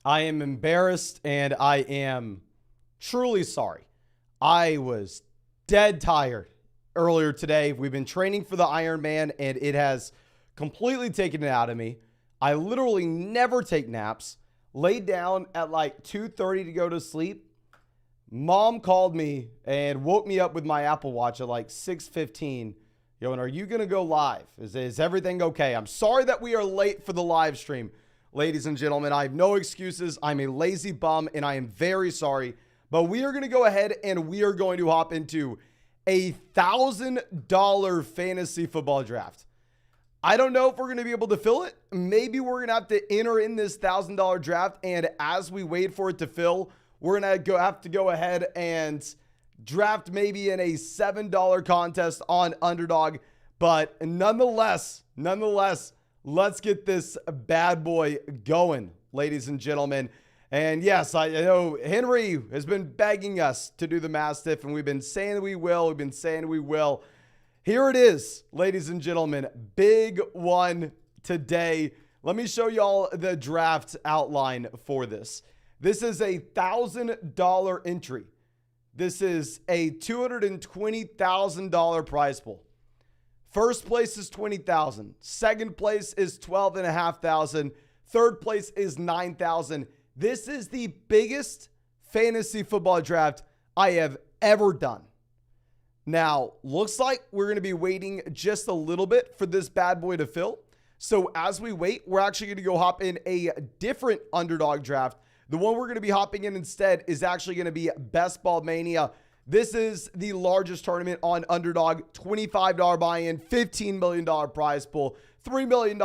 I am embarrassed and I am truly sorry. I was dead tired earlier today. We've been training for the Ironman and it has completely taken it out of me. I literally never take naps. Laid down at like 2:30 to go to sleep. Mom called me and woke me up with my Apple Watch at like 6:15. Yo, and are you going to go live? Is everything okay? I'm sorry that we are late for the live stream. Ladies and gentlemen, I have no excuses. I'm a lazy bum and I am very sorry. But we are going to go ahead and we are going to hop into a $1,000 fantasy football draft. I don't know if we're going to be able to fill it. Maybe we're going to have to enter in this $1,000 draft. And as we wait for it to fill, we're going to have to go ahead and draft maybe in a $7 contest on Underdog. But nonetheless, let's get this bad boy going, ladies and gentlemen. And yes, I know Henry has been begging us to do the Mastiff, and we've been saying we will. Here it is, ladies and gentlemen. Big one today. Let me show y'all the draft outline for this. This is a $1,000 entry. This is a $220,000 prize pool. First place is $20,000. Second place is $12,500. Third place is $9,000. This is the biggest fantasy football draft I have ever done. Now, looks like we're going to be waiting just a little bit for this bad boy to fill. So as we wait, we're actually going to go hop in a different Underdog draft. The one we're going to be hopping in instead is actually going to be Best Ball Mania. This is the largest tournament on Underdog. $25 buy-in, $15 million prize pool, $3 million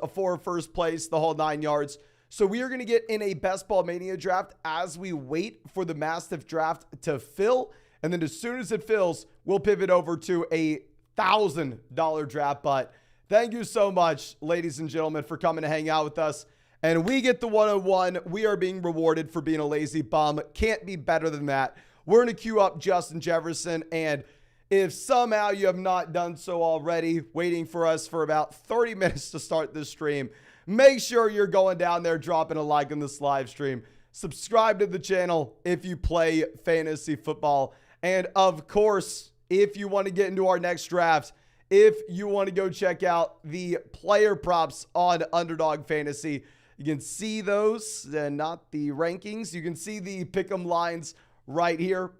for first place, the whole 9 yards. So we are going to get in a Best Ball Mania draft as we wait for the Mastiff draft to fill. And then as soon as it fills, we'll pivot over to a $1,000 draft. But thank you so much, ladies and gentlemen, for coming to hang out with us. And we get the 101. We are being rewarded for being a lazy bum. Can't be better than that. We're going to queue up Justin Jefferson. And if somehow you have not done so already, waiting for us for about 30 minutes to start this stream, make sure you're going down there, dropping a like on this live stream. Subscribe to the channel if you play fantasy football. And of course, if you want to get into our next draft, if you want to go check out the player props on Underdog Fantasy, you can see those and not the rankings. You can see the pick'em lines right here.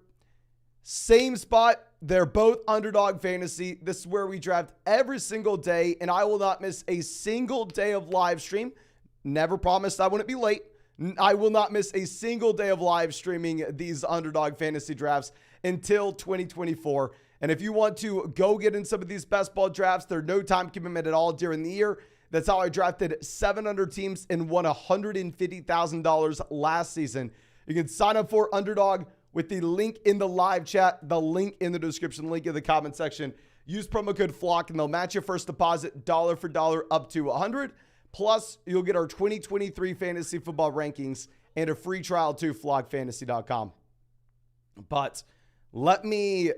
Same spot. They're both Underdog Fantasy. This is where we draft every single day, and I will not miss a single day of live stream. Never promised I wouldn't be late. I will not miss a single day of live streaming these Underdog Fantasy drafts until 2024. And if you want to go get in some of these best ball drafts, there's no time commitment at all during the year. That's how I drafted 700 teams and won $150,000 last season. You can sign up for Underdog with the link in the live chat, the link in the description, link in the comment section. Use promo code FLOCK and they'll match your first deposit dollar for dollar up to $100. Plus, you'll get our 2023 fantasy football rankings and a free trial to flockfantasy.com. But let me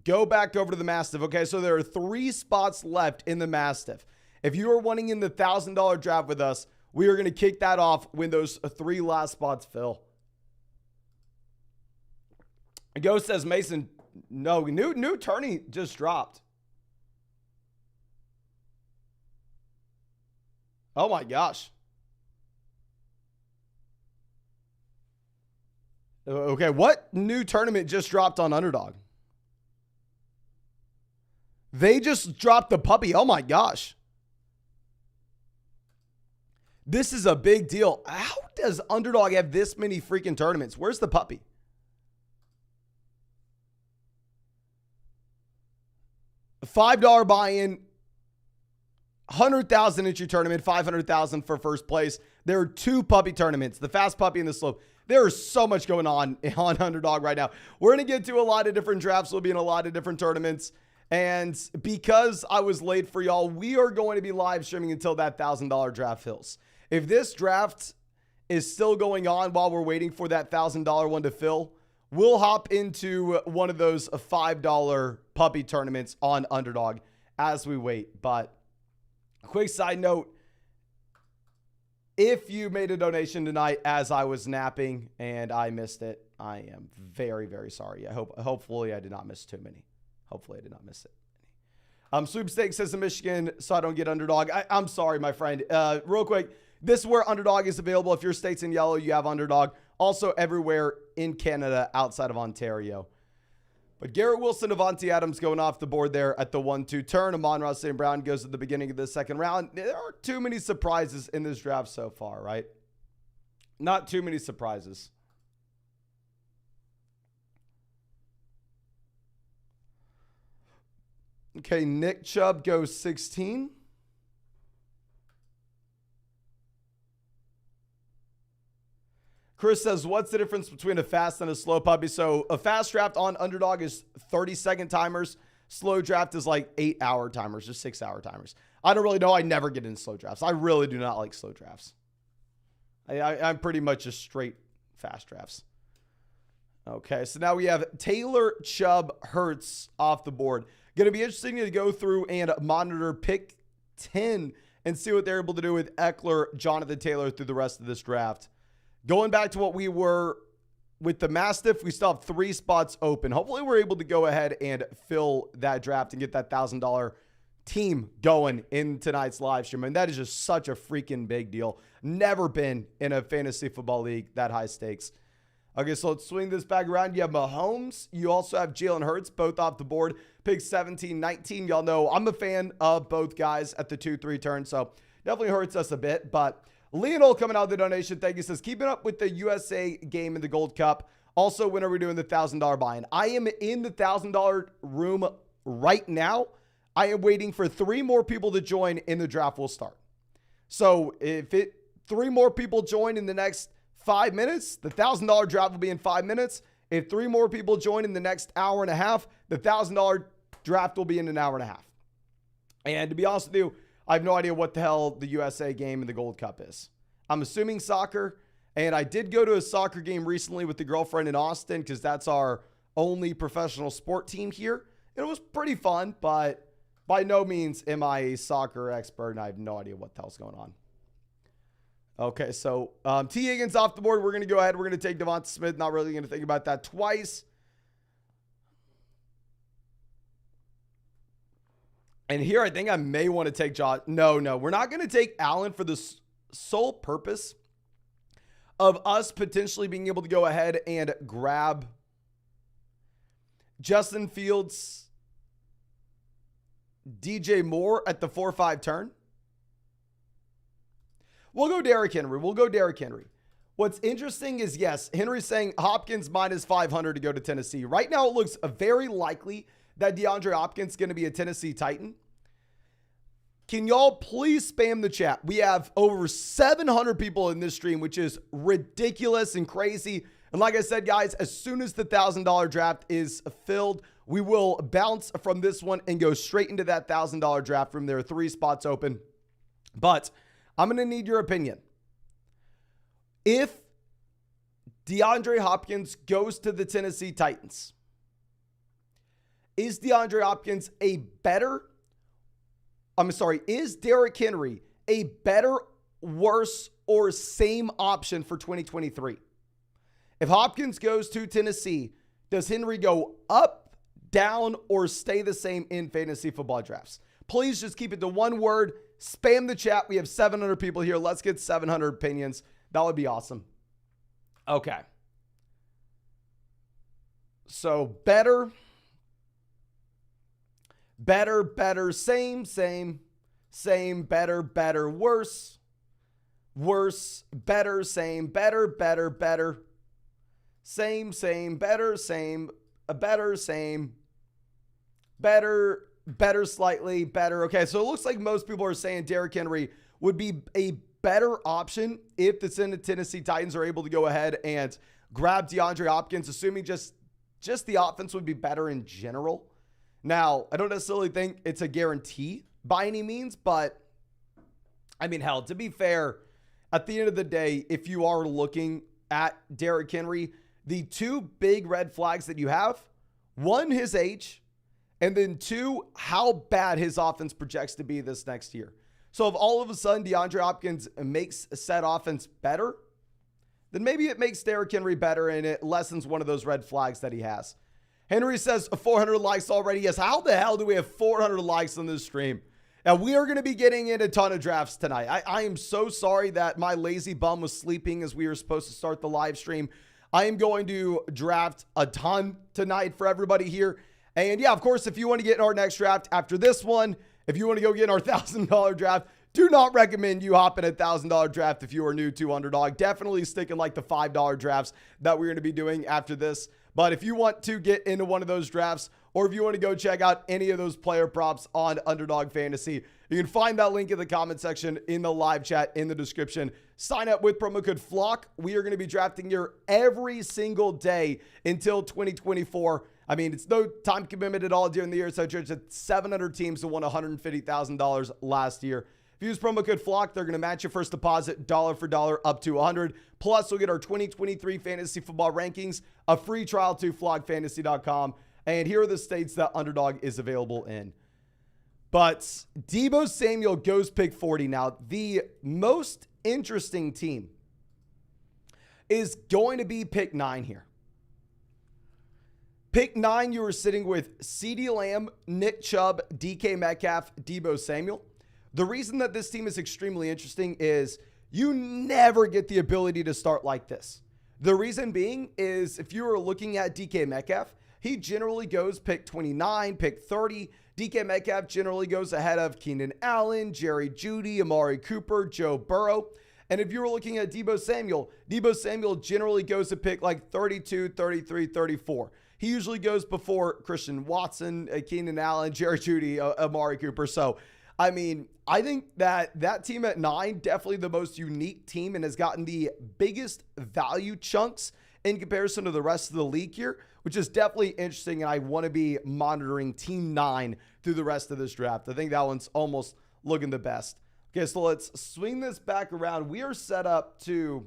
go back over to the Mastiff. Okay, so there are 3 spots left in the Mastiff. If you are wanting in the $1,000 draft with us, we are going to kick that off when those 3 last spots fill. Ghost says, Mason, no, new tourney just dropped. Oh my gosh. Okay, what new tournament just dropped on Underdog? They just dropped the puppy. Oh my gosh. This is a big deal. How does Underdog have this many freaking tournaments? Where's the puppy? $5 buy-in, 100,000 entry tournament, 500,000 for first place. There are 2 puppy tournaments, the fast puppy and the slope. There is so much going on Underdog right now. We're going to get to a lot of different drafts. We'll be in a lot of different tournaments. And because I was late for y'all, we are going to be live streaming until that $1,000 draft fills. If this draft is still going on while we're waiting for that $1,000 one to fill, we'll hop into one of those $5 puppy tournaments on Underdog as we wait. But quick side note, If you made a donation tonight as I was napping and I missed it, I am very, very sorry. Hopefully I did not miss too many. Hopefully I did not miss it. Sweepstakes says in Michigan, so I don't get Underdog. I'm sorry, my friend. Real quick, this is where Underdog is available. If your state's in yellow, you have Underdog. Also everywhere in Canada outside of Ontario. But Garrett Wilson, Devontae Adams going off the board there at the 1-2 turn. Amon-Ra St. Brown goes at the beginning of the second round. There aren't too many surprises in this draft so far, right? Not too many surprises. Okay, Nick Chubb goes 16. Chris says, what's the difference between a fast and a slow puppy? So a fast draft on Underdog is 30-second timers. Slow draft is like 8-hour timers or 6-hour timers. I don't really know. I never get into slow drafts. I really do not like slow drafts. I'm pretty much just straight fast drafts. Okay, so now we have Taylor, Chubb, Hurts off the board. Going to be interesting to go through and monitor pick 10 and see what they're able to do with Eckler, Jonathan Taylor through the rest of this draft. Going back to what we were with the Mastiff, we still have 3 spots open. Hopefully we're able to go ahead and fill that draft and get that $1,000 team going in tonight's live stream. And that is just such a freaking big deal. Never been in a fantasy football league that high stakes. Okay, so let's swing this back around. You have Mahomes. You also have Jalen Hurts, both off the board. Pick 17, 19. Y'all know I'm a fan of both guys at the 2-3 turn, so definitely hurts us a bit, but Lionel coming out of the donation, thank you, says, keeping up with the USA game in the Gold Cup. Also, when are we doing the $1,000 buy-in? I am in the $1,000 room right now. I am waiting for 3 more people to join and the draft will start. So if 3 more people join in the next 5 minutes, the $1,000 draft will be in 5 minutes. If 3 more people join in the next hour and a half, the $1,000 draft will be in an hour and a half. And to be honest with you, I have no idea what the hell the USA game and the Gold Cup is. I'm assuming soccer, and I did go to a soccer game recently with the girlfriend in Austin because that's our only professional sport team here. It was pretty fun, but by no means am I a soccer expert, and I have no idea what the hell's going on. Okay, so T. Higgins off the board. We're going to go ahead. We're going to take Devonta Smith. Not really going to think about that twice. And here, I think I may want to take Josh. No, we're not going to take Allen for the sole purpose of us potentially being able to go ahead and grab Justin Fields, DJ Moore at the 4-5 turn. We'll go Derrick Henry. What's interesting is, yes, Henry's saying Hopkins minus 500 to go to Tennessee. Right now, it looks very likely that DeAndre Hopkins is going to be a Tennessee Titan. Can y'all please spam the chat? We have over 700 people in this stream, which is ridiculous and crazy. And like I said, guys, as soon as the $1,000 draft is filled, we will bounce from this one and go straight into that $1,000 draft room. There are 3 spots open. But I'm going to need your opinion. If DeAndre Hopkins goes to the Tennessee Titans, is DeAndre Hopkins is Derrick Henry a better, worse, or same option for 2023? If Hopkins goes to Tennessee, does Henry go up, down, or stay the same in fantasy football drafts? Please just keep it to one word. Spam the chat. We have 700 people here. Let's get 700 opinions. That would be awesome. Okay. So better, same, better, worse, better, same, better, same, better, slightly, better. Okay, so it looks like most people are saying Derrick Henry would be a better option if the Tennessee Titans are able to go ahead and grab DeAndre Hopkins, assuming just the offense would be better in general. Now, I don't necessarily think it's a guarantee by any means, but I mean, hell, to be fair, at the end of the day, if you are looking at Derrick Henry, the 2 big red flags that you have, 1, his age, and then 2, how bad his offense projects to be this next year. So if all of a sudden DeAndre Hopkins makes said offense better, then maybe it makes Derrick Henry better and it lessens one of those red flags that he has. Henry says 400 likes already. Yes, how the hell do we have 400 likes on this stream? Now, we are going to be getting in a ton of drafts tonight. I am so sorry that my lazy bum was sleeping as we were supposed to start the live stream. I am going to draft a ton tonight for everybody here. And yeah, of course, if you want to get in our next draft after this one, if you want to go get in our $1,000 draft, do not recommend you hop in a $1,000 draft if you are new to Underdog. Definitely stick in like the $5 drafts that we're going to be doing after this. But if you want to get into one of those drafts, or if you want to go check out any of those player props on Underdog Fantasy, you can find that link in the comment section, in the live chat, in the description. Sign up with promo code FLOCK. We are going to be drafting here every single day until 2024. I mean, it's no time commitment at all during the year. So I judged that 700 teams who won $150,000 last year. If you use promo code FLOCK, they're going to match your first deposit dollar for dollar up to $100. Plus, you'll get our 2023 fantasy football rankings, a free trial to flockfantasy.com. And here are the states that Underdog is available in. But Deebo Samuel goes pick 40. Now, the most interesting team is going to be pick 9 here. Pick 9, you were sitting with CeeDee Lamb, Nick Chubb, DK Metcalf, Deebo Samuel. The reason that this team is extremely interesting is you never get the ability to start like this. The reason being is if you were looking at DK Metcalf, he generally goes pick 29, pick 30. DK Metcalf generally goes ahead of Keenan Allen, Jerry Jeudy, Amari Cooper, Joe Burrow. And if you were looking at Deebo Samuel generally goes to pick like 32, 33, 34. He usually goes before Christian Watson, Keenan Allen, Jerry Jeudy, Amari Cooper. So, I mean, I think that team at 9, definitely the most unique team and has gotten the biggest value chunks in comparison to the rest of the league here, which is definitely interesting. And I want to be monitoring team 9 through the rest of this draft. I think that one's almost looking the best. Okay, so let's swing this back around. We are set up to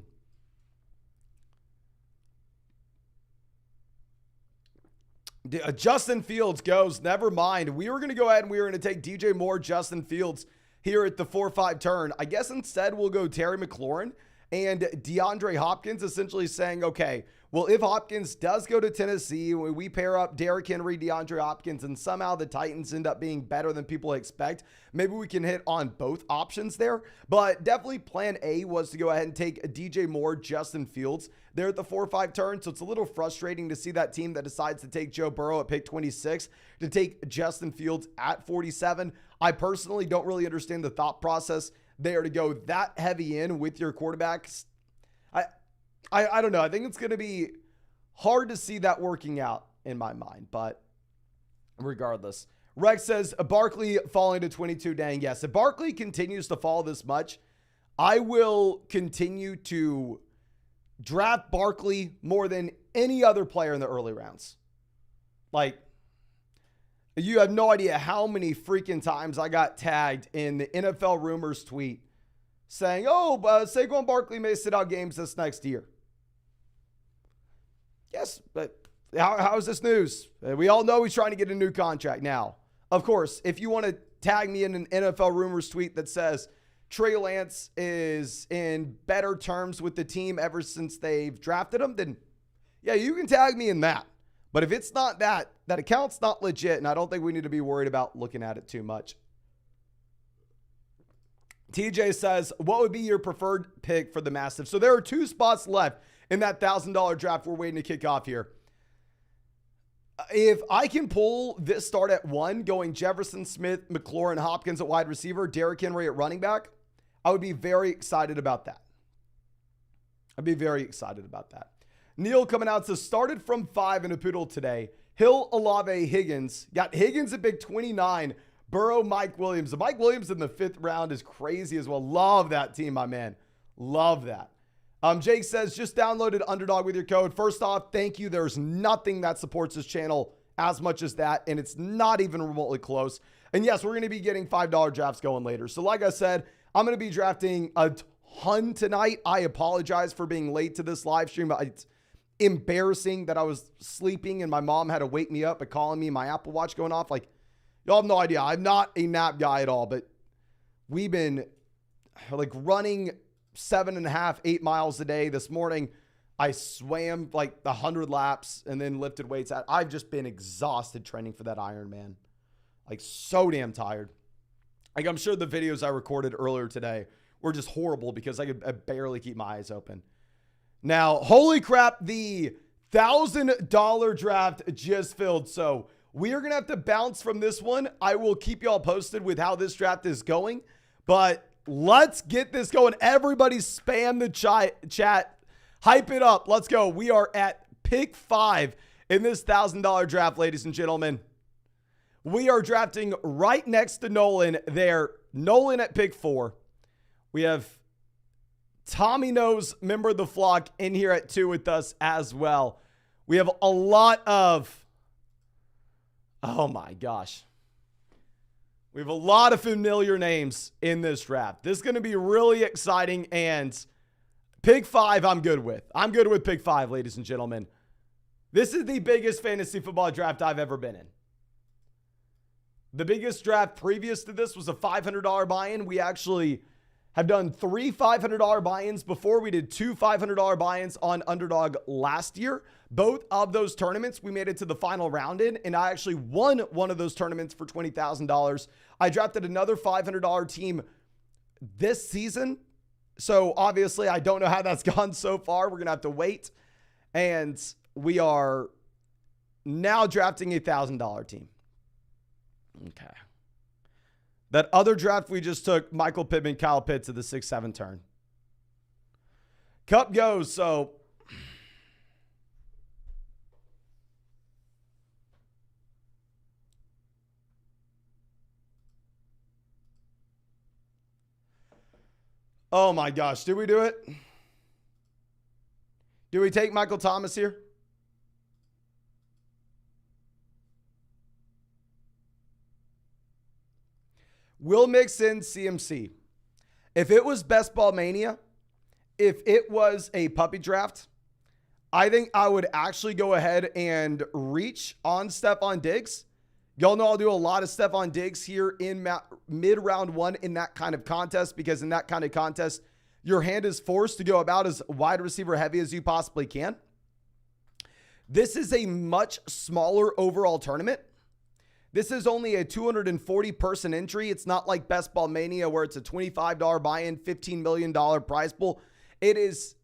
Justin Fields goes. Never mind. We were going to go ahead and we were going to take DJ Moore, Justin Fields here at the 4-5 turn. I guess instead we'll go Terry McLaurin and DeAndre Hopkins, essentially saying, okay, well, if Hopkins does go to Tennessee, we pair up Derrick Henry, DeAndre Hopkins, and somehow the Titans end up being better than people expect, maybe we can hit on both options there. But definitely plan A was to go ahead and take DJ Moore, Justin Fields there at the 4-5 turn. So it's a little frustrating to see that team that decides to take Joe Burrow at pick 26 to take Justin Fields at 47. I personally don't really understand the thought process there to go that heavy in with your quarterbacks. I don't know. I think it's going to be hard to see that working out in my mind, but regardless. Rex says, Barkley falling to 22. Dang, yes. If Barkley continues to fall this much, I will continue to draft Barkley more than any other player in the early rounds. Like, you have no idea how many freaking times I got tagged in the NFL Rumors tweet saying, Saquon Barkley may sit out games this next year. Yes, but how is this news? We all know he's trying to get a new contract now. Of course, if you want to tag me in an NFL Rumors tweet that says Trey Lance is in better terms with the team ever since they've drafted him, then yeah, you can tag me in that. But if it's not that account's not legit, and I don't think we need to be worried about looking at it too much. TJ says, what would be your preferred pick for the Mastiff? So there are 2 spots left in that $1,000 draft we're waiting to kick off here. If I can pull this start at 1, going Jefferson, Smith, McLaurin, Hopkins at wide receiver, Derrick Henry at running back, I would be very excited about that. I'd be very excited about that. Neil coming out says, started from 5 in a poodle today. Hill, Olave, Higgins. Got Higgins at pick 29. Burrow, Mike Williams. The Mike Williams in the 5th round is crazy as well. Love that team, my man. Love that. Jake says, just downloaded Underdog with your code. First off, thank you. There's nothing that supports this channel as much as that, and it's not even remotely close. And yes, we're going to be getting $5 drafts going later. So like I said, I'm going to be drafting a ton tonight. I apologize for being late to this live stream. It's embarrassing that I was sleeping and my mom had to wake me up by calling me, my Apple Watch going off. Like, y'all have no idea. I'm not a nap guy at all, but we've been like running 7.5, 8 miles a day. This morning, I swam like 100 laps and then lifted weights. I've just been exhausted training for that Ironman. Like so damn tired. Like I'm sure the videos I recorded earlier today were just horrible because I barely keep my eyes open. Now, holy crap, the $1,000 draft just filled. So we are going to have to bounce from this one. I will keep y'all posted with how this draft is going, but let's get this going. Everybody spam the chat. Hype it up. Let's go. We are at pick 5 in this $1,000 draft, ladies and gentlemen. We are drafting right next to Nolan there. Nolan at pick 4. We have Tommy Knows, member of the flock, in here at 2 with us as well. We have a lot of, oh my gosh. We have a lot of familiar names in this draft. This is going to be really exciting, and pick 5 I'm good with. I'm good with pick 5, ladies and gentlemen. This is the biggest fantasy football draft I've ever been in. The biggest draft previous to this was a $500 buy-in. We actually have done 3 $500 buy-ins before. We did 2 $500 buy-ins on Underdog last year. Both of those tournaments, we made it to the final round in, and I actually won one of those tournaments for $20,000. I drafted another $500 team this season. So obviously, I don't know how that's gone so far. We're going to have to wait. And we are now drafting a $1,000 team. Okay. That other draft we just took, Michael Pittman, Kyle Pitts at the 6-7 turn. Cup goes, so oh my gosh, did we do it? Do we take Michael Thomas here? We'll mix in CMC. If it was Best Ball Mania, if it was a puppy draft, I think I would actually go ahead and reach on Stephon Diggs. Y'all know I'll do a lot of Stephon Diggs here in mid-round 1 in that kind of contest, because in that kind of contest, your hand is forced to go about as wide receiver heavy as you possibly can. This is a much smaller overall tournament. This is only a 240 person entry. It's not like Best Ball Mania where it's a $25 buy-in, $15 million prize pool. It is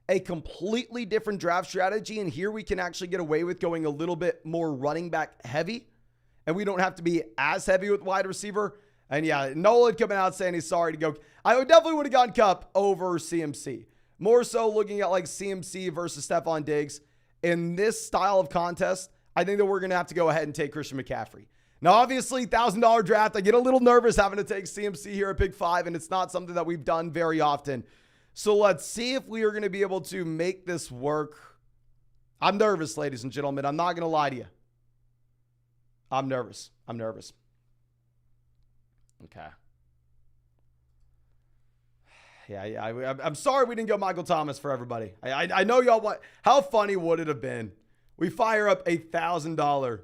a completely different draft strategy. And here we can actually get away with going a little bit more running back heavy. And we don't have to be as heavy with wide receiver. And yeah, Nolan coming out saying he's sorry to go. I definitely would have gone Cup over CMC. More so looking at like CMC versus Stephon Diggs. In this style of contest, I think that we're going to have to go ahead and take Christian McCaffrey. Now, obviously, $1,000 draft. I get a little nervous having to take CMC here at pick 5, and it's not something that we've done very often. So let's see if we are going to be able to make this work. I'm nervous, ladies and gentlemen. I'm not going to lie to you. I'm nervous. Okay. Yeah. I'm sorry we didn't go Michael Thomas for everybody. I know y'all want. How funny would it have been? We fire up a $1,000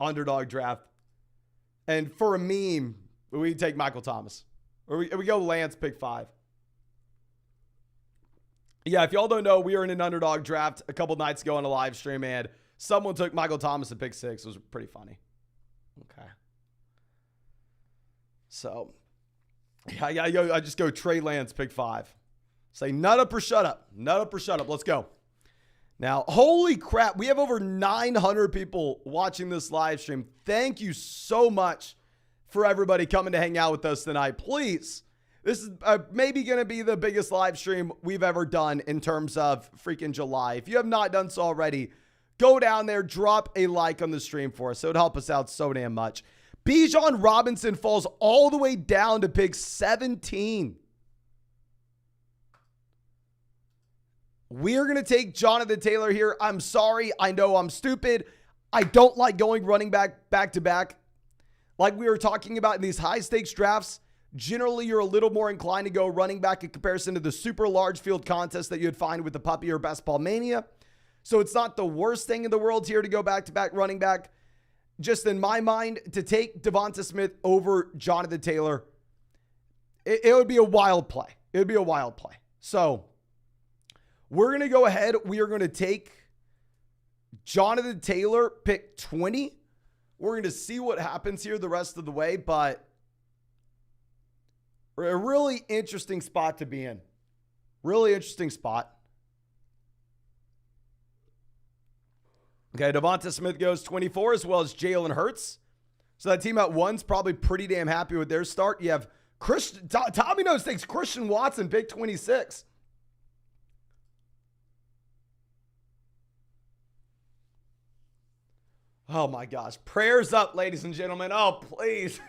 Underdog draft, and for a meme, we take Michael Thomas, or we go Lance pick 5. Yeah, if y'all don't know, we were in an Underdog draft a couple nights ago on a live stream, and someone took Michael Thomas at pick 6. It was pretty funny. Okay. So, yeah, I just go Trey Lance pick 5. Say nut up or shut up. Nut up or shut up. Let's go. Now, holy crap, we have over 900 people watching this live stream. Thank you so much for everybody coming to hang out with us tonight. Please, this is maybe going to be the biggest live stream we've ever done in terms of freaking July. If you have not done so already, go down there, drop a like on the stream for us. It would help us out so damn much. Bijan Robinson falls all the way down to pick 17. We're going to take Jonathan Taylor here. I'm sorry. I know I'm stupid. I don't like going running back to back. Like we were talking about in these high stakes drafts, generally you're a little more inclined to go running back in comparison to the super large field contest that you'd find with the puppy or Best Ball Mania. So it's not the worst thing in the world here to go back to back running back. Just in my mind, to take Devonta Smith over Jonathan Taylor It would be a wild play. It would be a wild play. So we're going to go ahead. We are going to take Jonathan Taylor, pick 20. We're going to see what happens here the rest of the way, but a really interesting spot to be in. Really interesting spot. Okay, Devonta Smith goes 24 as well as Jalen Hurts. So that team at 1's probably pretty damn happy with their start. You have Tommy Knows takes Christian Watson, pick 26. Oh my gosh. Prayers up, ladies and gentlemen. Oh, please.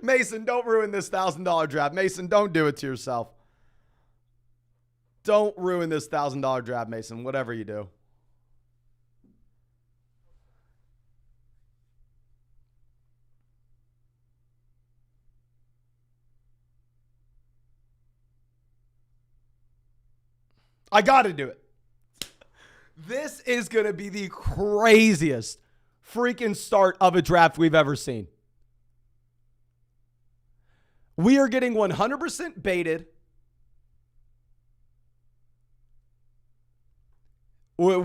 Mason, don't ruin this $1,000 draft. Mason, don't do it to yourself. Don't ruin this $1,000 draft, Mason, whatever you do. I got to do it. This is going to be the craziest freaking start of a draft we've ever seen. We are getting 100% baited. We're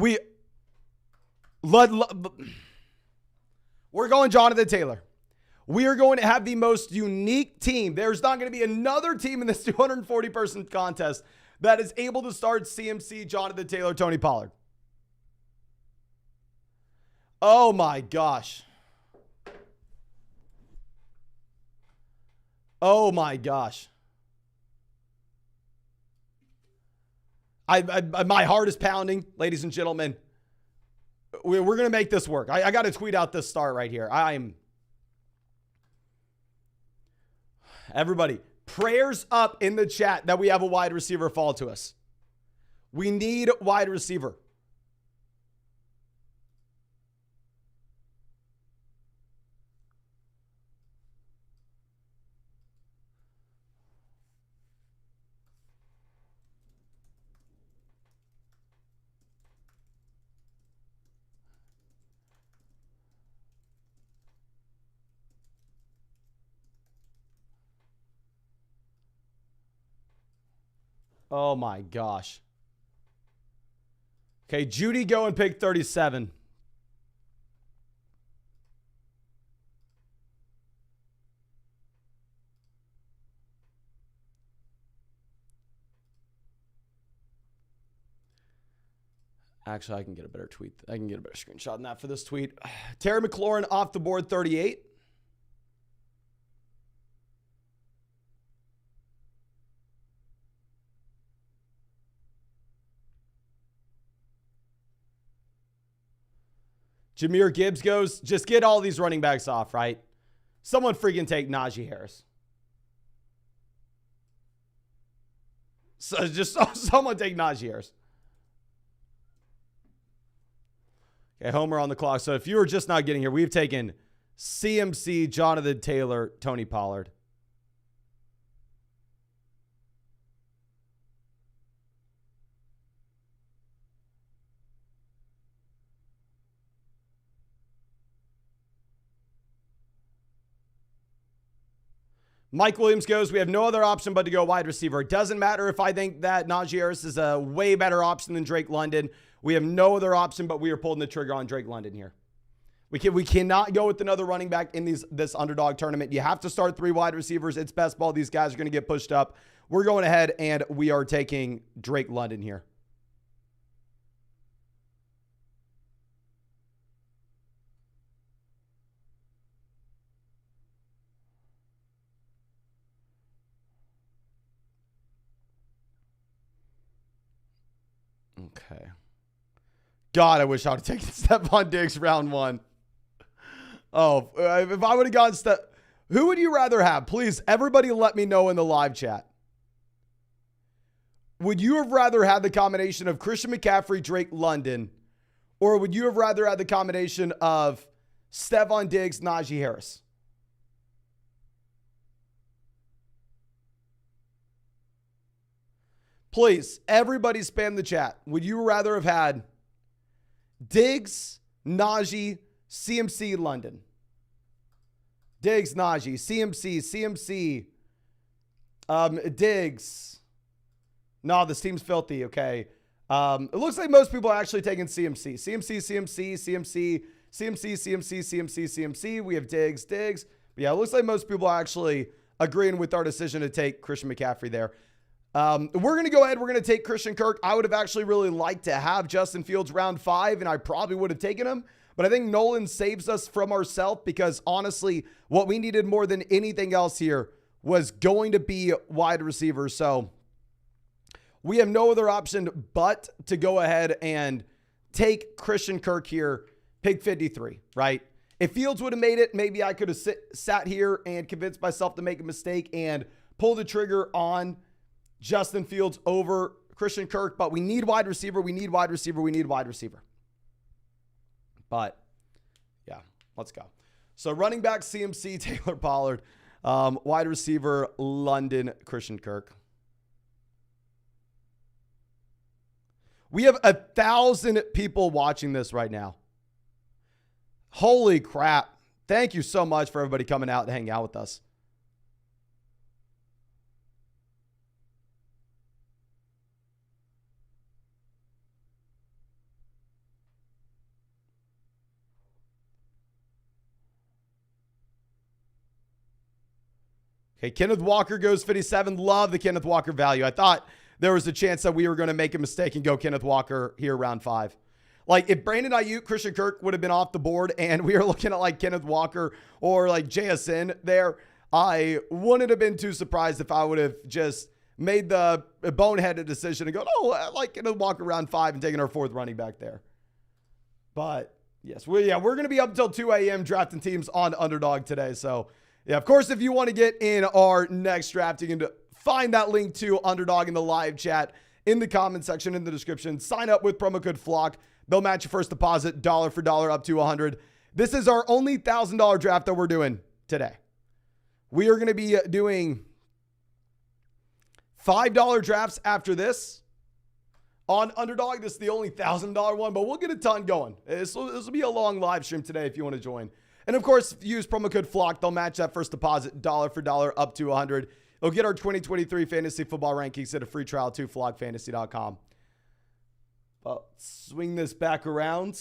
going Jonathan Taylor. We are going to have the most unique team. There's not going to be another team in this 240-person contest that is able to start CMC, Jonathan Taylor, Tony Pollard. Oh my gosh. Oh my gosh. My heart is pounding, ladies and gentlemen. We're going to make this work. I got to tweet out this start right here. Everybody, prayers up in the chat that we have a wide receiver fall to us. We need wide receiver. Oh my gosh. Okay, Judy go and pick 37. Actually, I can get a better tweet. I can get a better screenshot than that for this tweet. Terry McLaurin off the board, 38. Jahmyr Gibbs goes, just get all these running backs off, right? Someone freaking take Najee Harris. So just someone take Najee Harris. Okay, Homer on the clock. So if you were just not getting here, we've taken CMC, Jonathan Taylor, Tony Pollard. Mike Williams goes, we have no other option but to go wide receiver. It doesn't matter if I think that Najee Harris is a way better option than Drake London. We have no other option, but we are pulling the trigger on Drake London here. We cannot go with another running back in this underdog tournament. You have to start 3 wide receivers. It's best ball. These guys are going to get pushed up. We're going ahead, and we are taking Drake London here. Okay. God, I wish I would have taken Stephon Diggs round 1. Oh, if I would have gotten who would you rather have? Please, everybody let me know in the live chat. Would you have rather had the combination of Christian McCaffrey, Drake London, or would you have rather had the combination of Stephon Diggs, Najee Harris? Please, everybody spam the chat. Would you rather have had Diggs, Najee, CMC, London? Diggs, Najee, CMC, Diggs. No, this team's filthy. Okay. It looks like most people are actually taking CMC. CMC. We have Diggs. But yeah, it looks like most people are actually agreeing with our decision to take Christian McCaffrey there. We're going to go ahead. We're going to take Christian Kirk. I would have actually really liked to have Justin Fields round 5, and I probably would have taken him. But I think Nolan saves us from ourselves because honestly, what we needed more than anything else here was going to be wide receiver. So we have no other option but to go ahead and take Christian Kirk here, pick 53, right? If Fields would have made it, maybe I could have sat here and convinced myself to make a mistake and pull the trigger on Justin Fields over Christian Kirk. But we need wide receiver. But yeah, let's go. So running back CMC, Taylor Pollard. Wide receiver, London, Christian Kirk. We have 1,000 people watching this right now. Holy crap. Thank you so much for everybody coming out and hanging out with us. Okay, Kenneth Walker goes 57. Love the Kenneth Walker value. I thought there was a chance that we were going to make a mistake and go Kenneth Walker here round 5. Like if Brandon Ayuk, Christian Kirk would have been off the board and we were looking at like Kenneth Walker or like JSN there, I wouldn't have been too surprised if I would have just made the boneheaded decision and go, oh, I like Kenneth Walker round 5 and taking our 4th running back there. But yes, we're going to be up until 2 a.m. drafting teams on Underdog today. So yeah, of course, if you want to get in our next draft, you can find that link to Underdog in the live chat in the comment section in the description. Sign up with promo code FLOCK. They'll match your first deposit dollar for dollar up to $100. This is our only $1,000 draft that we're doing today. We are going to be doing $5 drafts after this on Underdog. This is the only $1,000 one, but we'll get a ton going. This will be a long live stream today if you want to join. And of course, use promo code FLOCK. They'll match that first deposit dollar for dollar up to $100. You'll get our 2023 fantasy football rankings at a free trial to flockfantasy.com. Well, swing this back around.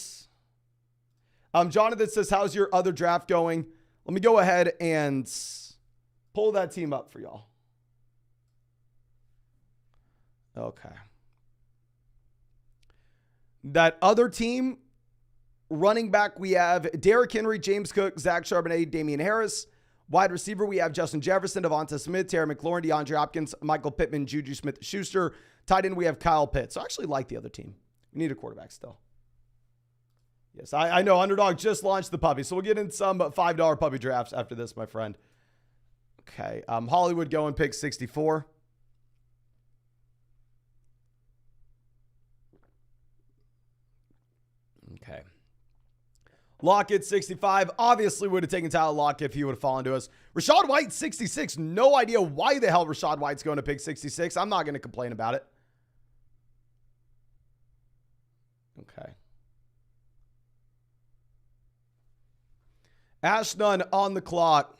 Jonathan says, how's your other draft going? Let me go ahead and pull that team up for y'all. Okay. That other team, running back, we have Derrick Henry, James Cook, Zach Charbonnet, Damian Harris. Wide receiver, we have Justin Jefferson, Devonta Smith, Terry McLaurin, DeAndre Hopkins, Michael Pittman, Juju Smith-Schuster. Tight end, we have Kyle Pitts. So I actually like the other team. We need a quarterback still. Yes, I know Underdog just launched the puppy, so we'll get in some $5 puppy drafts after this, my friend. Okay, Hollywood going pick 64. Okay. Lockett, 65. Obviously would have taken Tyler Lockett if he would have fallen to us. Rachaad White, 66. No idea why the hell Rachaad White's going to pick 66. I'm not going to complain about it. Okay. Ashton on the clock.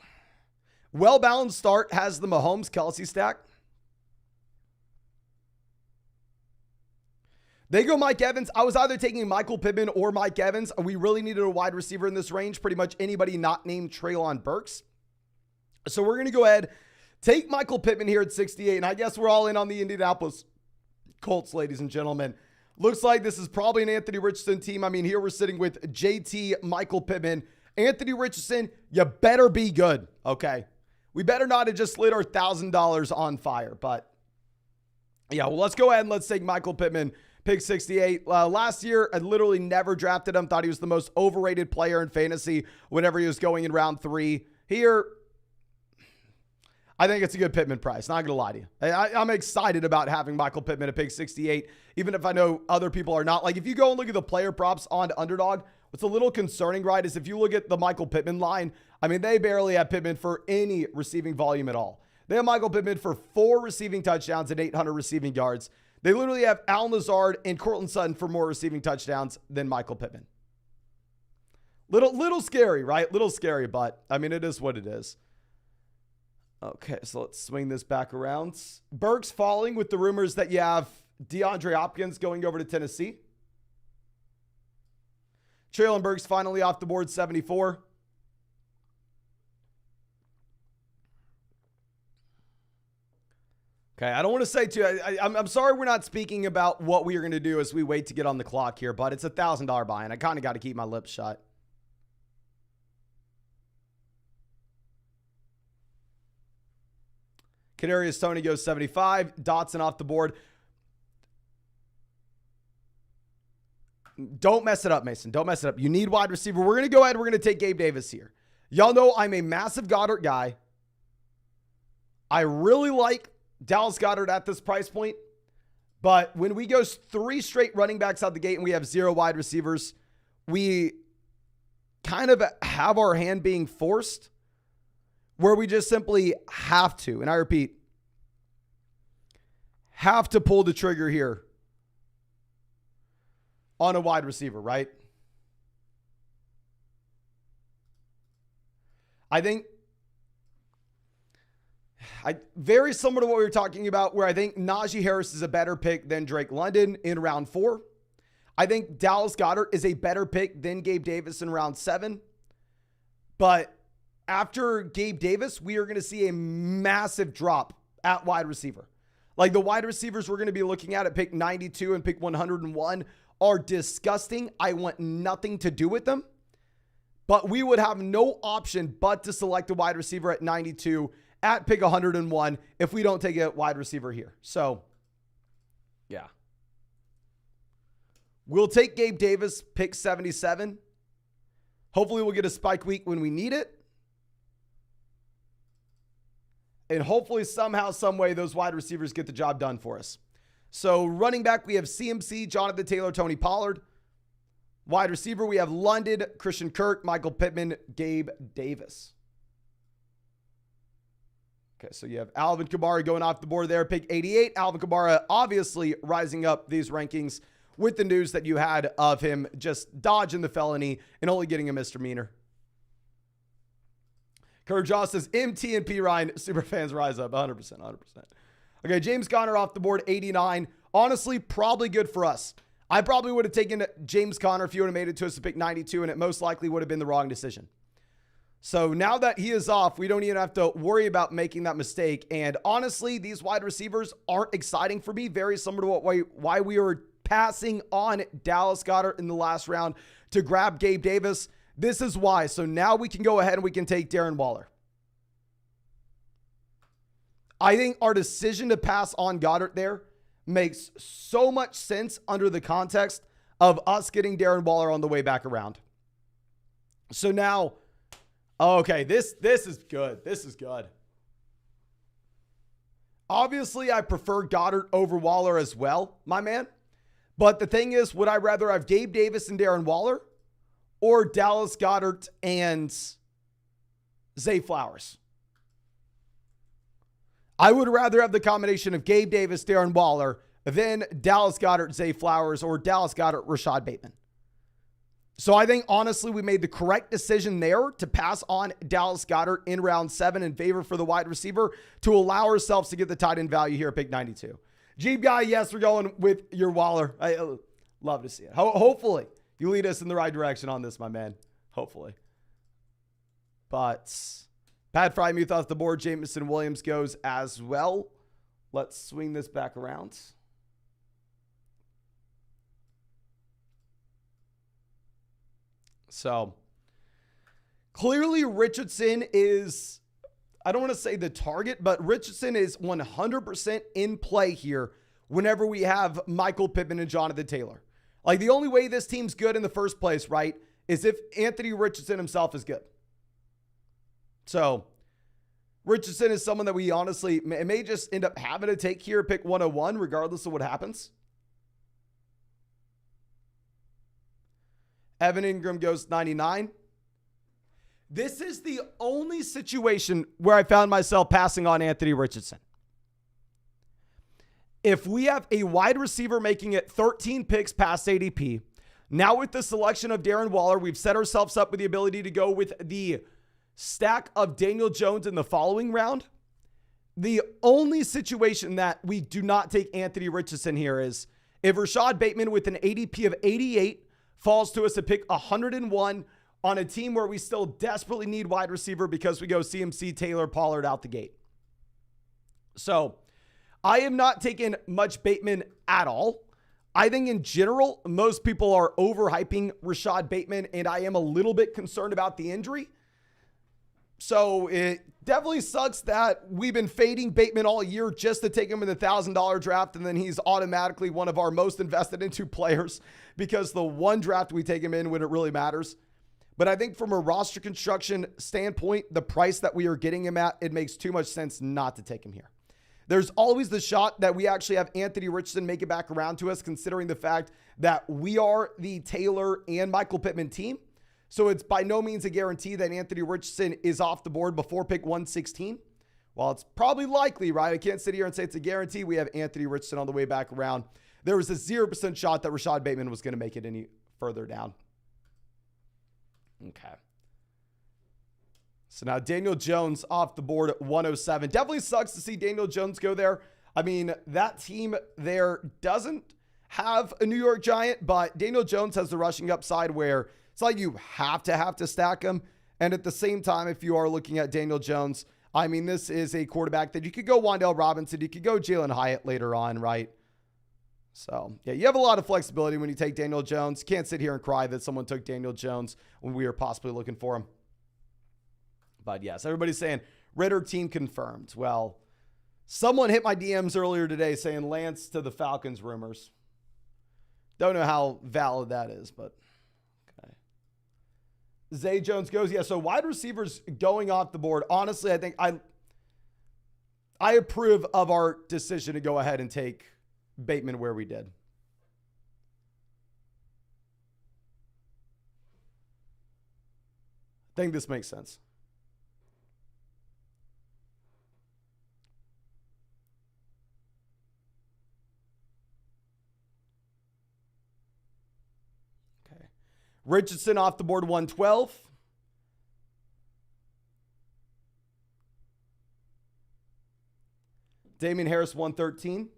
Well-balanced start has the Mahomes-Kelsey stack. They go Mike Evans. I was either taking Michael Pittman or Mike Evans. We really needed a wide receiver in this range. Pretty much anybody not named Treylon Burks. So we're going to go ahead, take Michael Pittman here at 68. And I guess we're all in on the Indianapolis Colts, ladies and gentlemen. Looks like this is probably an Anthony Richardson team. I mean, here we're sitting with JT, Michael Pittman. Anthony Richardson, you better be good, okay? We better not have just lit our $1,000 on fire. But, yeah, well, let's go ahead and let's take Michael Pittman, pick 68. Last year, I literally never drafted him. Thought he was the most overrated player in fantasy whenever he was going in round 3. Here, I think it's a good Pittman price. Not going to lie to you. I'm excited about having Michael Pittman at pick 68, even if I know other people are not. Like, if you go and look at the player props on Underdog, what's a little concerning, right, is if you look at the Michael Pittman line, I mean, they barely have Pittman for any receiving volume at all. They have Michael Pittman for 4 receiving touchdowns and 800 receiving yards. They literally have Al Lazard and Courtland Sutton for more receiving touchdowns than Michael Pittman. Little scary, right? Little scary, but I mean, it is what it is. Okay, so let's swing this back around. Berg's falling with the rumors that you have DeAndre Hopkins going over to Tennessee. Traylon Burks finally off the board, 74. Okay, I don't want to say too. I'm sorry we're not speaking about what we are going to do as we wait to get on the clock here, but it's a $1,000 buy, and I kind of got to keep my lips shut. Kadarius Toney goes 75. Dotson off the board. Don't mess it up, Mason. Don't mess it up. You need wide receiver. We're going to go ahead. We're going to take Gabe Davis here. Y'all know I'm a massive Goddard guy. I really like Dallas Goedert at this price point. But when we go 3 straight running backs out the gate and we have 0 wide receivers, we kind of have our hand being forced where we just simply have to, and I repeat, have to pull the trigger here on a wide receiver, right? I think very similar to what we were talking about, where I think Najee Harris is a better pick than Drake London in round 4. I think Dallas Goedert is a better pick than Gabe Davis in round 7. But after Gabe Davis, we are going to see a massive drop at wide receiver. Like the wide receivers we're going to be looking at pick 92 and pick 101 are disgusting. I want nothing to do with them. But we would have no option but to select a wide receiver at 92 at pick 101 if we don't take a wide receiver here. So, yeah. We'll take Gabe Davis, pick 77. Hopefully we'll get a spike week when we need it. And hopefully somehow, some way, those wide receivers get the job done for us. So running back, we have CMC, Jonathan Taylor, Tony Pollard. Wide receiver, we have London, Christian Kirk, Michael Pittman, Gabe Davis. Okay, so you have Alvin Kamara going off the board there, pick 88. Alvin Kamara obviously rising up these rankings with the news that you had of him just dodging the felony and only getting a misdemeanor. Kurt Joss says, MT and P. Ryan, superfans rise up, 100%, 100%. Okay, James Conner off the board, 89. Honestly, probably good for us. I probably would have taken James Conner if you would have made it to us to pick 92, and it most likely would have been the wrong decision. So now that he is off, we don't even have to worry about making that mistake. And honestly, these wide receivers aren't exciting for me. Very similar to why we were passing on Dallas Goedert in the last round to grab Gabe Davis. This is why. So now we can go ahead and we can take Darren Waller. I think our decision to pass on Goddard there makes so much sense under the context of us getting Darren Waller on the way back around. So now, okay, this is good. This is good. Obviously, I prefer Goddard over Waller as well, my man. But the thing is, would I rather have Gabe Davis and Darren Waller or Dallas Goedert and Zay Flowers? I would rather have the combination of Gabe Davis, Darren Waller, than Dallas Goedert, Zay Flowers, or Dallas Goedert, Rashad Bateman. So I think, honestly, we made the correct decision there to pass on Dallas Goedert in round 7 in favor for the wide receiver to allow ourselves to get the tight end value here at pick 92. Jeep guy, yes, we're going with your Waller. I love to see it. Hopefully, you lead us in the right direction on this, my man. Hopefully. But Pat Frymuth off the board. Jameson Williams goes as well. Let's swing this back around. So, clearly Richardson is, I don't want to say the target, but Richardson is 100% in play here whenever we have Michael Pittman and Jonathan Taylor. Like, the only way this team's good in the first place, right, is if Anthony Richardson himself is good. So, Richardson is someone that we honestly may just end up having to take here, pick 101, regardless of what happens. Evan Ingram goes 99. This is the only situation where I found myself passing on Anthony Richardson. If we have a wide receiver making it 13 picks past ADP, now with the selection of Darren Waller, we've set ourselves up with the ability to go with the stack of Daniel Jones in the following round. The only situation that we do not take Anthony Richardson here is if Rashad Bateman with an ADP of 88 falls to us at pick 101 on a team where we still desperately need wide receiver because we go CMC, Taylor, Pollard out the gate. So I am not taking much Bateman at all. I think in general, most people are overhyping Rashad Bateman, and I am a little bit concerned about the injury. So it definitely sucks that we've been fading Bateman all year just to take him in the $1,000 draft, and then he's automatically one of our most invested into players because the one draft we take him in when it really matters. But I think from a roster construction standpoint, the price that we are getting him at, it makes too much sense not to take him here. There's always the shot that we actually have Anthony Richardson make it back around to us, considering the fact that we are the Taylor and Michael Pittman team. So it's by no means a guarantee that Anthony Richardson is off the board before pick 116. While it's probably likely, right? I can't sit here and say it's a guarantee. We have Anthony Richardson on the way back around. There was a 0% shot that Rashad Bateman was going to make it any further down. Okay. So now Daniel Jones off the board at 107. Definitely sucks to see Daniel Jones go there. I mean, that team there doesn't have a New York Giant, but Daniel Jones has the rushing upside where it's like you have to stack him. And at the same time, if you are looking at Daniel Jones, I mean, this is a quarterback that you could go Wan'Dale Robinson, you could go Jalen Hyatt later on, right? So, yeah, you have a lot of flexibility when you take Daniel Jones. You can't sit here and cry that someone took Daniel Jones when we were possibly looking for him. But yes, everybody's saying Ritter team confirmed. Well, someone hit my DMs earlier today saying Lance to the Falcons rumors. Don't know how valid that is, but okay. Zay Jones goes, yeah, so wide receivers going off the board. Honestly, I think I approve of our decision to go ahead and take Bateman where we did. I think this makes sense. Okay. Richardson off the board 112. Damian Harris 113.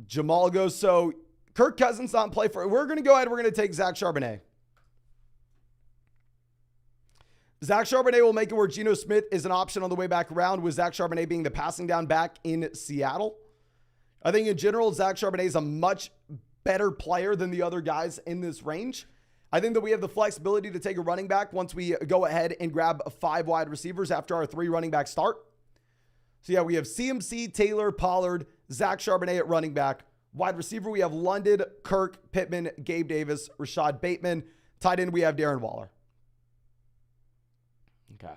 Jamal goes, so Kirk Cousins not in play for it. We're going to go ahead. We're going to take Zach Charbonnet. Zach Charbonnet will make it where Geno Smith is an option on the way back around, with Zach Charbonnet being the passing down back in Seattle. I think in general, Zach Charbonnet is a much better player than the other guys in this range. I think that we have the flexibility to take a running back once we go ahead and grab 5 wide receivers after our 3 running back start. So yeah, we have CMC, Taylor, Pollard, Zach Charbonnet at running back. Wide receiver, we have London, Kirk, Pittman, Gabe Davis, Rashad Bateman. Tight end, we have Darren Waller. Okay.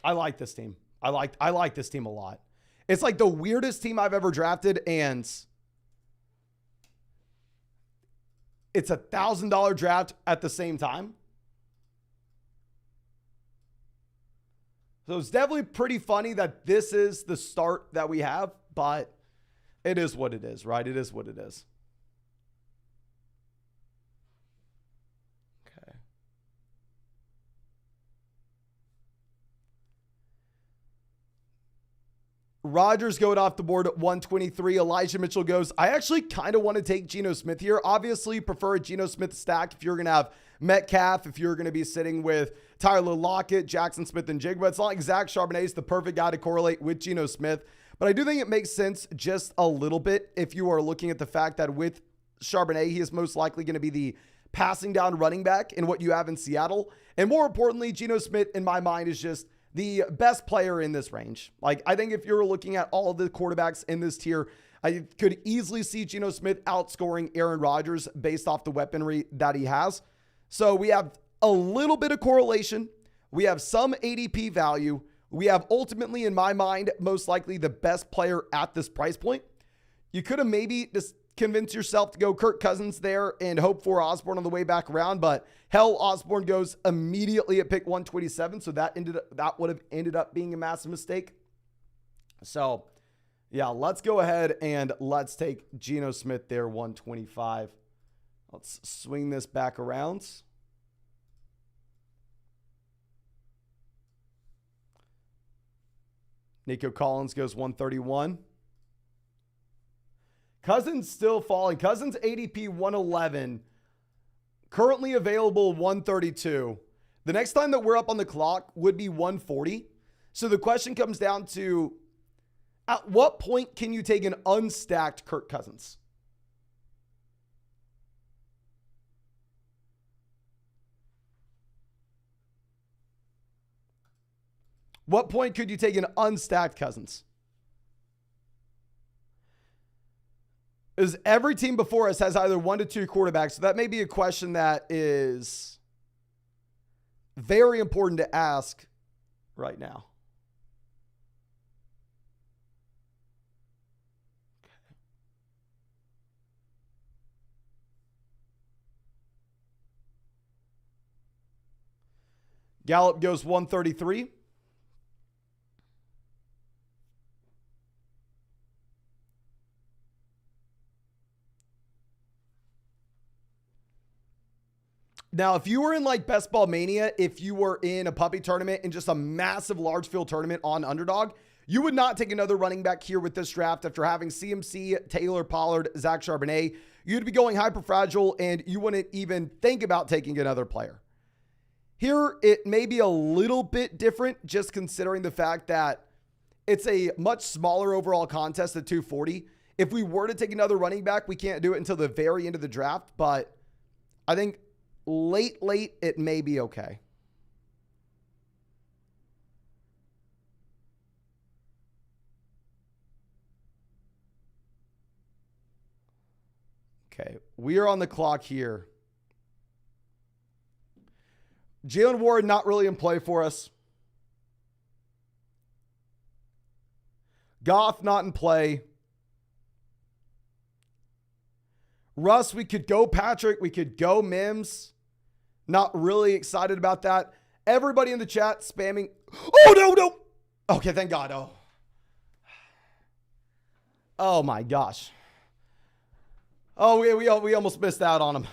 I like this team. I like this team a lot. It's like the weirdest team I've ever drafted, and it's $1,000 draft at the same time. So it's definitely pretty funny that this is the start that we have, but it is what it is, right? It is what it is. Okay. Rodgers going off the board at 123. Elijah Mitchell goes, I actually kind of want to take Geno Smith here. Obviously, prefer a Geno Smith stack if you're going to have Metcalf, if you're going to be sitting with Tyler Lockett, Jackson Smith, and Jigba. It's not like Zach Charbonnet is the perfect guy to correlate with Geno Smith, but I do think it makes sense just a little bit if you are looking at the fact that with Charbonnet, he is most likely going to be the passing down running back in what you have in Seattle. And more importantly, Geno Smith, in my mind, is just the best player in this range. Like, I think if you're looking at all of the quarterbacks in this tier, I could easily see Geno Smith outscoring Aaron Rodgers based off the weaponry that he has. So we have a little bit of correlation. We have some ADP value. We have ultimately, in my mind, most likely the best player at this price point. You could have maybe just convinced yourself to go Kirk Cousins there and hope for Osborne on the way back around, but hell, Osborne goes immediately at pick 127, so that would have ended up being a massive mistake. So, yeah, let's go ahead and let's take Geno Smith there, 125. Let's swing this back around. Nico Collins goes 131. Cousins still falling. Cousins ADP 111. Currently available 132. The next time that we're up on the clock would be 140. So the question comes down to, at what point can you take an unstacked Kirk Cousins? What point could you take an unstacked Cousins? Is every team before us has either 1 to 2 quarterbacks. So that may be a question that is very important to ask right now. Gallup goes 133. Now, if you were in like Best Ball Mania, if you were in a puppy tournament and just a massive large field tournament on Underdog, you would not take another running back here with this draft after having CMC, Taylor, Pollard, Zach Charbonnet. You'd be going hyper fragile and you wouldn't even think about taking another player. Here, it may be a little bit different just considering the fact that it's a much smaller overall contest at 240. If we were to take another running back, we can't do it until the very end of the draft, but I think late, it may be okay. Okay, we are on the clock here. Jalen Ward not really in play for us. Goff not in play. Russ, we could go Patrick. We could go Mims. Not really excited about that. Everybody in the chat spamming. Oh, no. Okay, thank God. Oh my gosh. Oh, we almost missed out on him.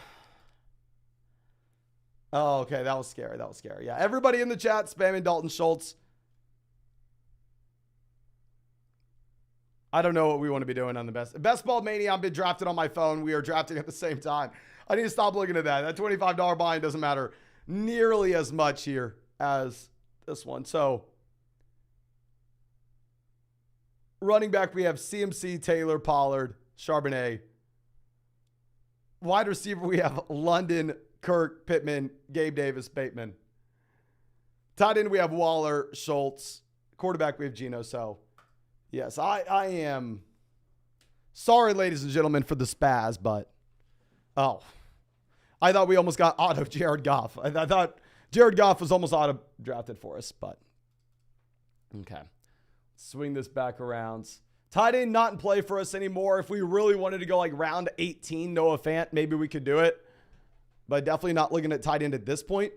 Oh, okay. That was scary. Yeah, everybody in the chat spamming Dalton Schultz. I don't know what we want to be doing on the Best Ball Mania. I've been drafted on my phone. We are drafting at the same time. I need to stop looking at that. That $25 buy-in doesn't matter nearly as much here as this one. So, running back, we have CMC, Taylor, Pollard, Charbonnet. Wide receiver, we have London, Kirk, Pittman, Gabe Davis, Bateman. Tight end, we have Waller, Schultz. Quarterback, we have Geno. So, yes, I am sorry, ladies and gentlemen, for the spaz, but I thought we almost got auto Jared Goff. I thought Jared Goff was almost auto drafted for us, but okay. Swing this back around. Tight end not in play for us anymore. If we really wanted to go like round 18, Noah Fant, maybe we could do it, but definitely not looking at tight end at this point.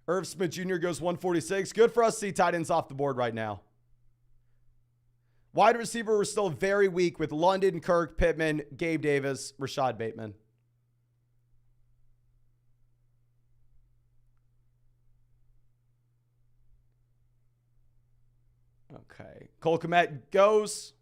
Irv Smith Jr. goes 146. Good for us to see tight ends off the board right now. Wide receiver, we're still very weak with London, Kirk, Pittman, Gabe Davis, Rashad Bateman. Okay. Cole Kmet goes.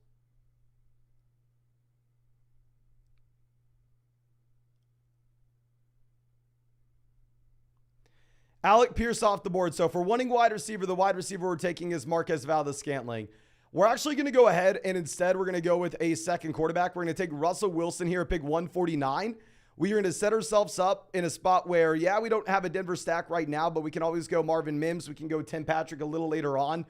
Alec Pierce off the board. So for wanting wide receiver, the wide receiver we're taking is Marquez Valdes-Scantling. We're actually going to go ahead and instead we're going to go with a second quarterback. We're going to take Russell Wilson here at pick 149. We are going to set ourselves up in a spot where, yeah, we don't have a Denver stack right now, but we can always go Marvin Mims. We can go Tim Patrick a little later on.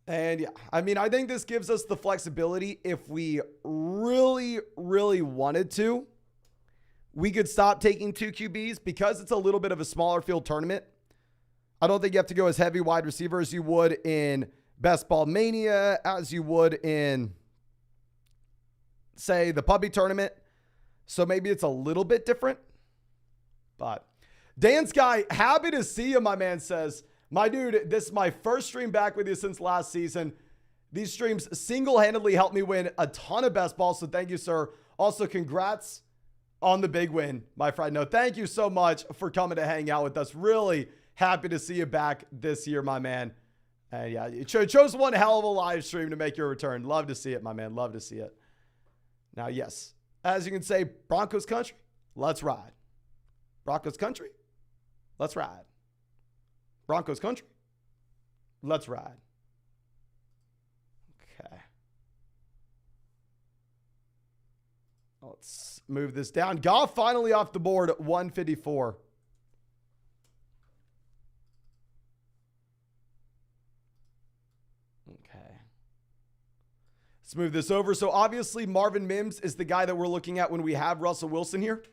And yeah, I mean, I think this gives us the flexibility if we really, really wanted to. We could stop taking 2 QBs because it's a little bit of a smaller field tournament. I don't think you have to go as heavy wide receiver as you would in Best Ball Mania, as you would in, say, the puppy tournament. So maybe it's a little bit different. But Dan Sky, happy to see you, my man says. My dude, this is my first stream back with you since last season. These streams single-handedly helped me win a ton of best balls, so thank you, sir. Also, congrats on the big win, my friend. No, thank you so much for coming to hang out with us. Really happy to see you back this year, my man. And yeah, you chose one hell of a live stream to make your return. Love to see it, my man. Love to see it. Now, yes, as you can say, Broncos country, let's ride. Broncos country, let's ride. Broncos country, let's ride. Okay. Let's move this down. Goff finally off the board at 154. Okay. Let's move this over. So obviously Marvin Mims is the guy that we're looking at when we have Russell Wilson here.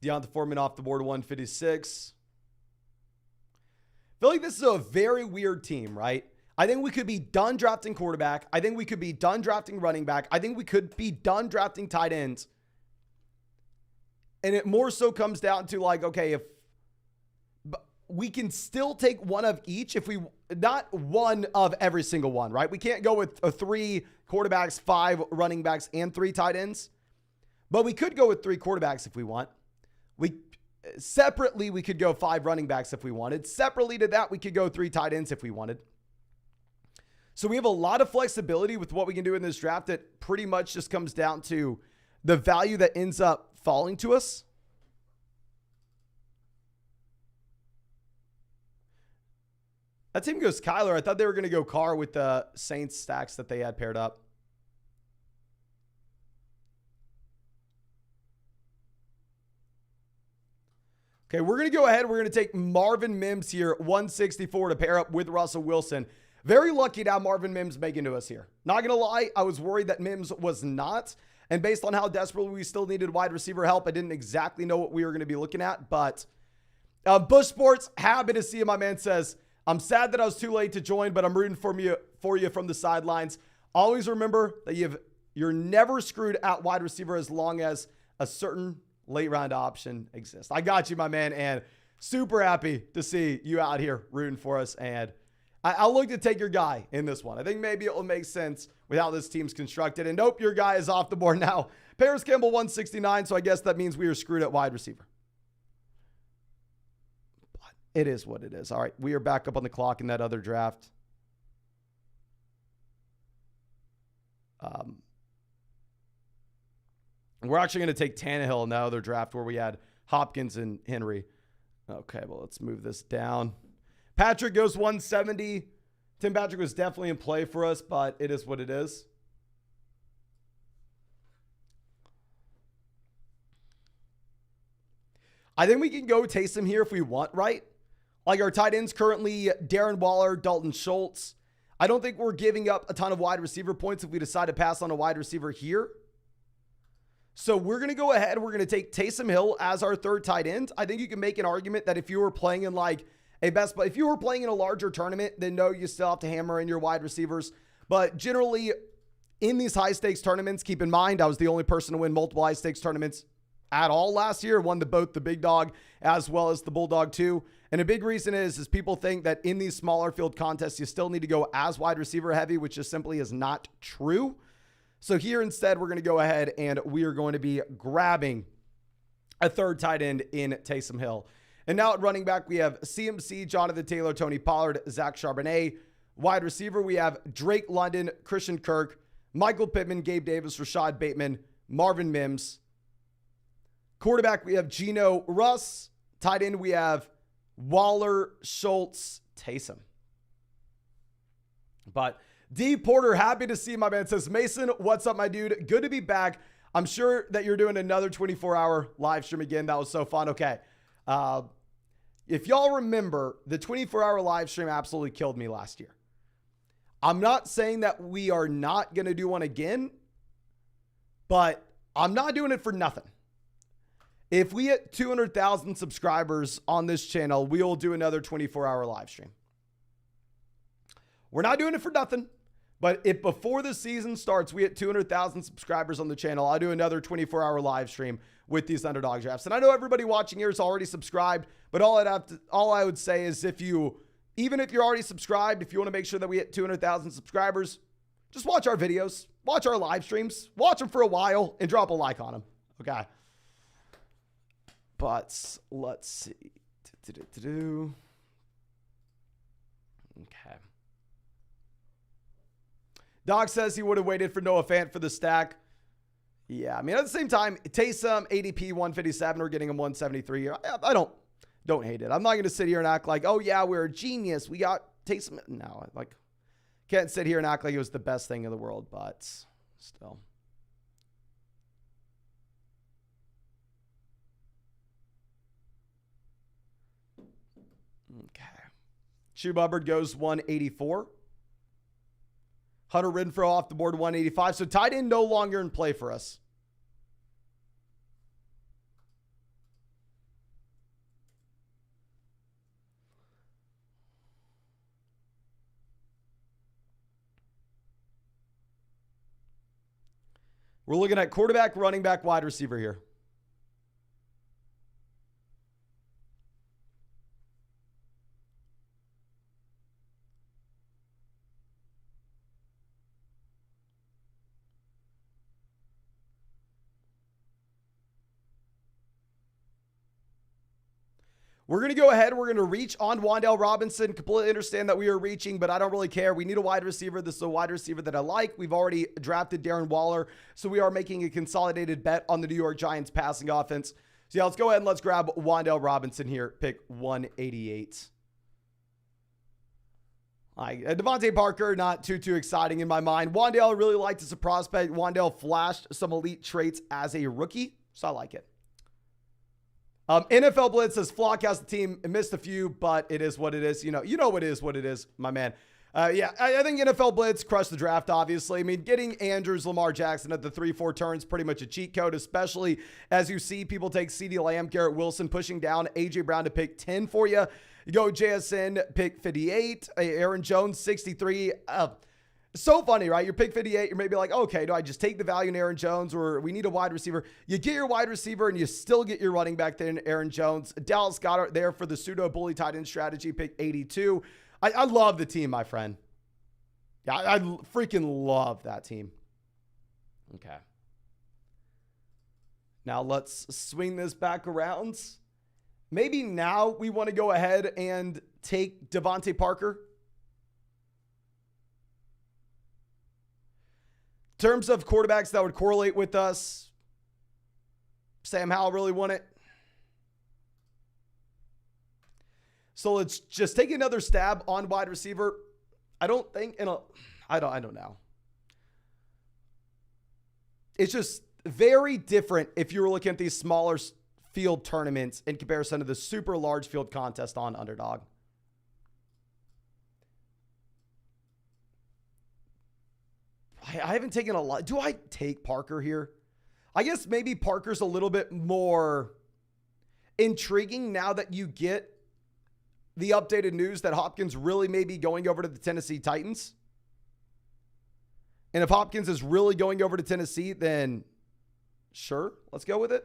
Deonta Foreman off the board, 156. I feel like this is a very weird team, right? I think we could be done drafting quarterback. I think we could be done drafting running back. I think we could be done drafting tight ends. And it more so comes down to like, okay, if we can still take one of each, if we, not one of every single one, right? We can't go with 3 quarterbacks, 5 running backs, and 3 tight ends. But we could go with 3 quarterbacks if we want. Separately, we could go 5 running backs if we wanted. Separately to that, we could go 3 tight ends if we wanted. So we have a lot of flexibility with what we can do in this draft. That pretty much just comes down to the value that ends up falling to us. That team goes Kyler. I thought they were going to go Carr with the Saints stacks that they had paired up. Okay, we're going to go ahead. We're going to take Marvin Mims here, 164 to pair up with Russell Wilson. Very lucky to have Marvin Mims make into us here. Not going to lie, I was worried that Mims was not. And based on how desperately we still needed wide receiver help, I didn't exactly know what we were going to be looking at. But Bush Sports, happy to see you. My man says, I'm sad that I was too late to join, but I'm rooting for you from the sidelines. Always remember that you're never screwed at wide receiver as long as a certain late round option exists. I got you, my man, and super happy to see you out here rooting for us. And I'll look to take your guy in this one. I think maybe it will make sense with how this team's constructed. And nope, your guy is off the board now. Paris Campbell, 169. So I guess that means we are screwed at wide receiver. But it is what it is. All right, we are back up on the clock in that other draft. We're actually going to take Tannehill in that other draft where we had Hopkins and Henry. Okay, well, let's move this down. Patrick goes 170. Tim Patrick was definitely in play for us, but it is what it is. I think we can go Taysom here if we want, right? Like our tight ends currently, Darren Waller, Dalton Schultz. I don't think we're giving up a ton of wide receiver points if we decide to pass on a wide receiver here. So we're going to go ahead. We're going to take Taysom Hill as our 3rd tight end. I think you can make an argument that if you were playing in like if you were playing in a larger tournament, then no, you still have to hammer in your wide receivers. But generally in these high stakes tournaments, keep in mind, I was the only person to win multiple high stakes tournaments at all last year. Won both the Big Dog as well as the Bulldog 2. And a big reason is people think that in these smaller field contests, you still need to go as wide receiver heavy, which just simply is not true. So here instead, we're going to go ahead and we are going to be grabbing a 3rd tight end in Taysom Hill. And now at running back, we have CMC, Jonathan Taylor, Tony Pollard, Zach Charbonnet. Wide receiver, we have Drake London, Christian Kirk, Michael Pittman, Gabe Davis, Rashad Bateman, Marvin Mims. Quarterback, we have Geno Russ. Tight end, we have Waller, Schultz, Taysom. But D. Porter, happy to see my man. Says, Mason, what's up, my dude? Good to be back. I'm sure that you're doing another 24-hour live stream again. That was so fun. Okay. If y'all remember, the 24-hour live stream absolutely killed me last year. I'm not saying that we are not going to do one again, but I'm not doing it for nothing. If we hit 200,000 subscribers on this channel, we will do another 24-hour live stream. We're not doing it for nothing. But if before the season starts, we hit 200,000 subscribers on the channel, I'll do another 24-hour live stream with these underdog drafts. And I know everybody watching here is already subscribed, but all I would say is even if you're already subscribed, if you want to make sure that we hit 200,000 subscribers, just watch our videos, watch our live streams, watch them for a while, and drop a like on them. Okay. But let's see. Okay. Doc says he would have waited for Noah Fant for the stack. Yeah, I mean, at the same time, Taysom, ADP 157, we're getting him 173 here. I don't hate it. I'm not going to sit here and act like, oh, yeah, we're a genius. We got Taysom. No, can't sit here and act like it was the best thing in the world, but still. Okay. Shoe Hubbard goes 184. Hunter Renfrow off the board 185. So tight end no longer in play for us. We're looking at quarterback, running back, wide receiver here. We're going to go ahead. We're going to reach on Wan'Dale Robinson. Completely understand that we are reaching, but I don't really care. We need a wide receiver. This is a wide receiver that I like. We've already drafted Darren Waller, so we are making a consolidated bet on the New York Giants passing offense. So yeah, let's go ahead and let's grab Wan'Dale Robinson here. Pick 188. Devontae Parker, not too exciting in my mind. Wan'Dale, I really liked as a prospect. Wan'Dale flashed some elite traits as a rookie, so I like it. NFL Blitz says Flock has the team. It missed a few, but it is what it is. You know what it is, my man. Yeah, I think NFL Blitz crushed the draft, obviously. I mean, getting Andrews, Lamar Jackson at the 3-4 turns pretty much a cheat code, especially as you see people take CeeDee Lamb, Garrett Wilson pushing down A.J. Brown to pick 10 for you. You go JSN, pick 58. Aaron Jones, 63. So funny, right? You're pick 58. You're maybe like, okay, do I just take the value in Aaron Jones, or we need a wide receiver? You get your wide receiver and you still get your running back there in Aaron Jones. Dallas Goedert there for the pseudo bully tight end strategy, pick 82. I love the team, my friend. Yeah, I freaking love that team. Okay. Now let's swing this back around. Maybe now we want to go ahead and take Devontae Parker. In terms of quarterbacks that would correlate with us, Sam Howell really won it. So let's just take another stab on wide receiver. I don't know. It's just very different if you were looking at these smaller field tournaments in comparison to the super large field contest on Underdog. I haven't taken a lot. Do I take Parker here? I guess maybe Parker's a little bit more intriguing now that you get the updated news that Hopkins really may be going over to the Tennessee Titans. And if Hopkins is really going over to Tennessee, then sure, let's go with it.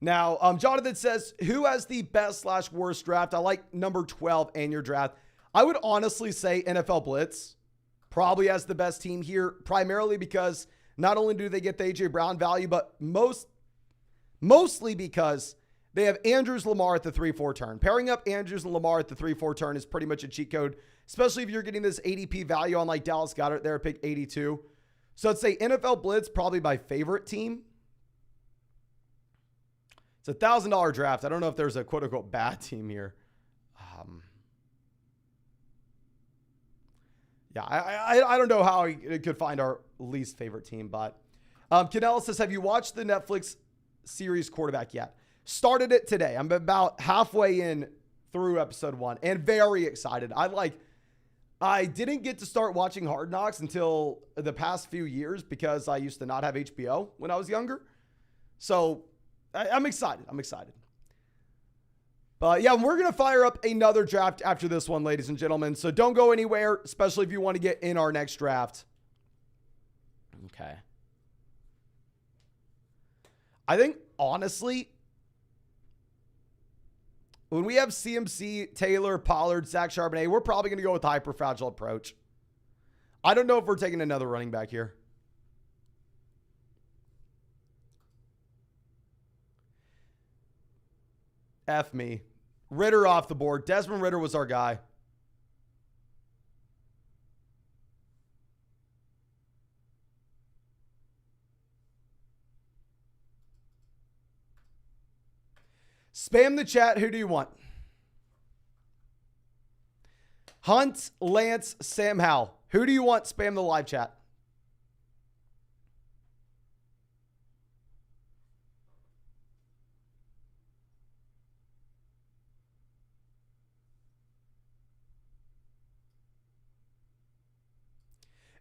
Now, Jonathan says, who has the best/worst draft? I like number 12 in your draft. I would honestly say NFL Blitz probably has the best team here, primarily because not only do they get the A.J. Brown value, but mostly because they have Andrews, Lamar at the 3-4 turn. Pairing up Andrews and Lamar at the 3-4 turn is pretty much a cheat code, especially if you're getting this ADP value on like Dallas Goedert there, pick 82. So I'd say NFL Blitz, probably my favorite team. It's a $1,000 draft. I don't know if there's a quote-unquote bad team here. Yeah, I don't know how it could find our least favorite team, but Canella says, have you watched the Netflix series Quarterback yet? Started it today. I'm about halfway in through episode 1 and very excited. I didn't get to start watching Hard Knocks until the past few years because I used to not have HBO when I was younger. So I'm excited. But yeah, we're going to fire up another draft after this one, ladies and gentlemen. So don't go anywhere, especially if you want to get in our next draft. Okay. I think, honestly, when we have CMC, Taylor, Pollard, Zach Charbonnet, we're probably going to go with the hyper-fragile approach. I don't know if we're taking another running back here. F me. Ritter off the board. Desmond Ritter was our guy. Spam the chat. Who do you want? Hunt, Lance, Sam Howell. Who do you want? Spam the live chat.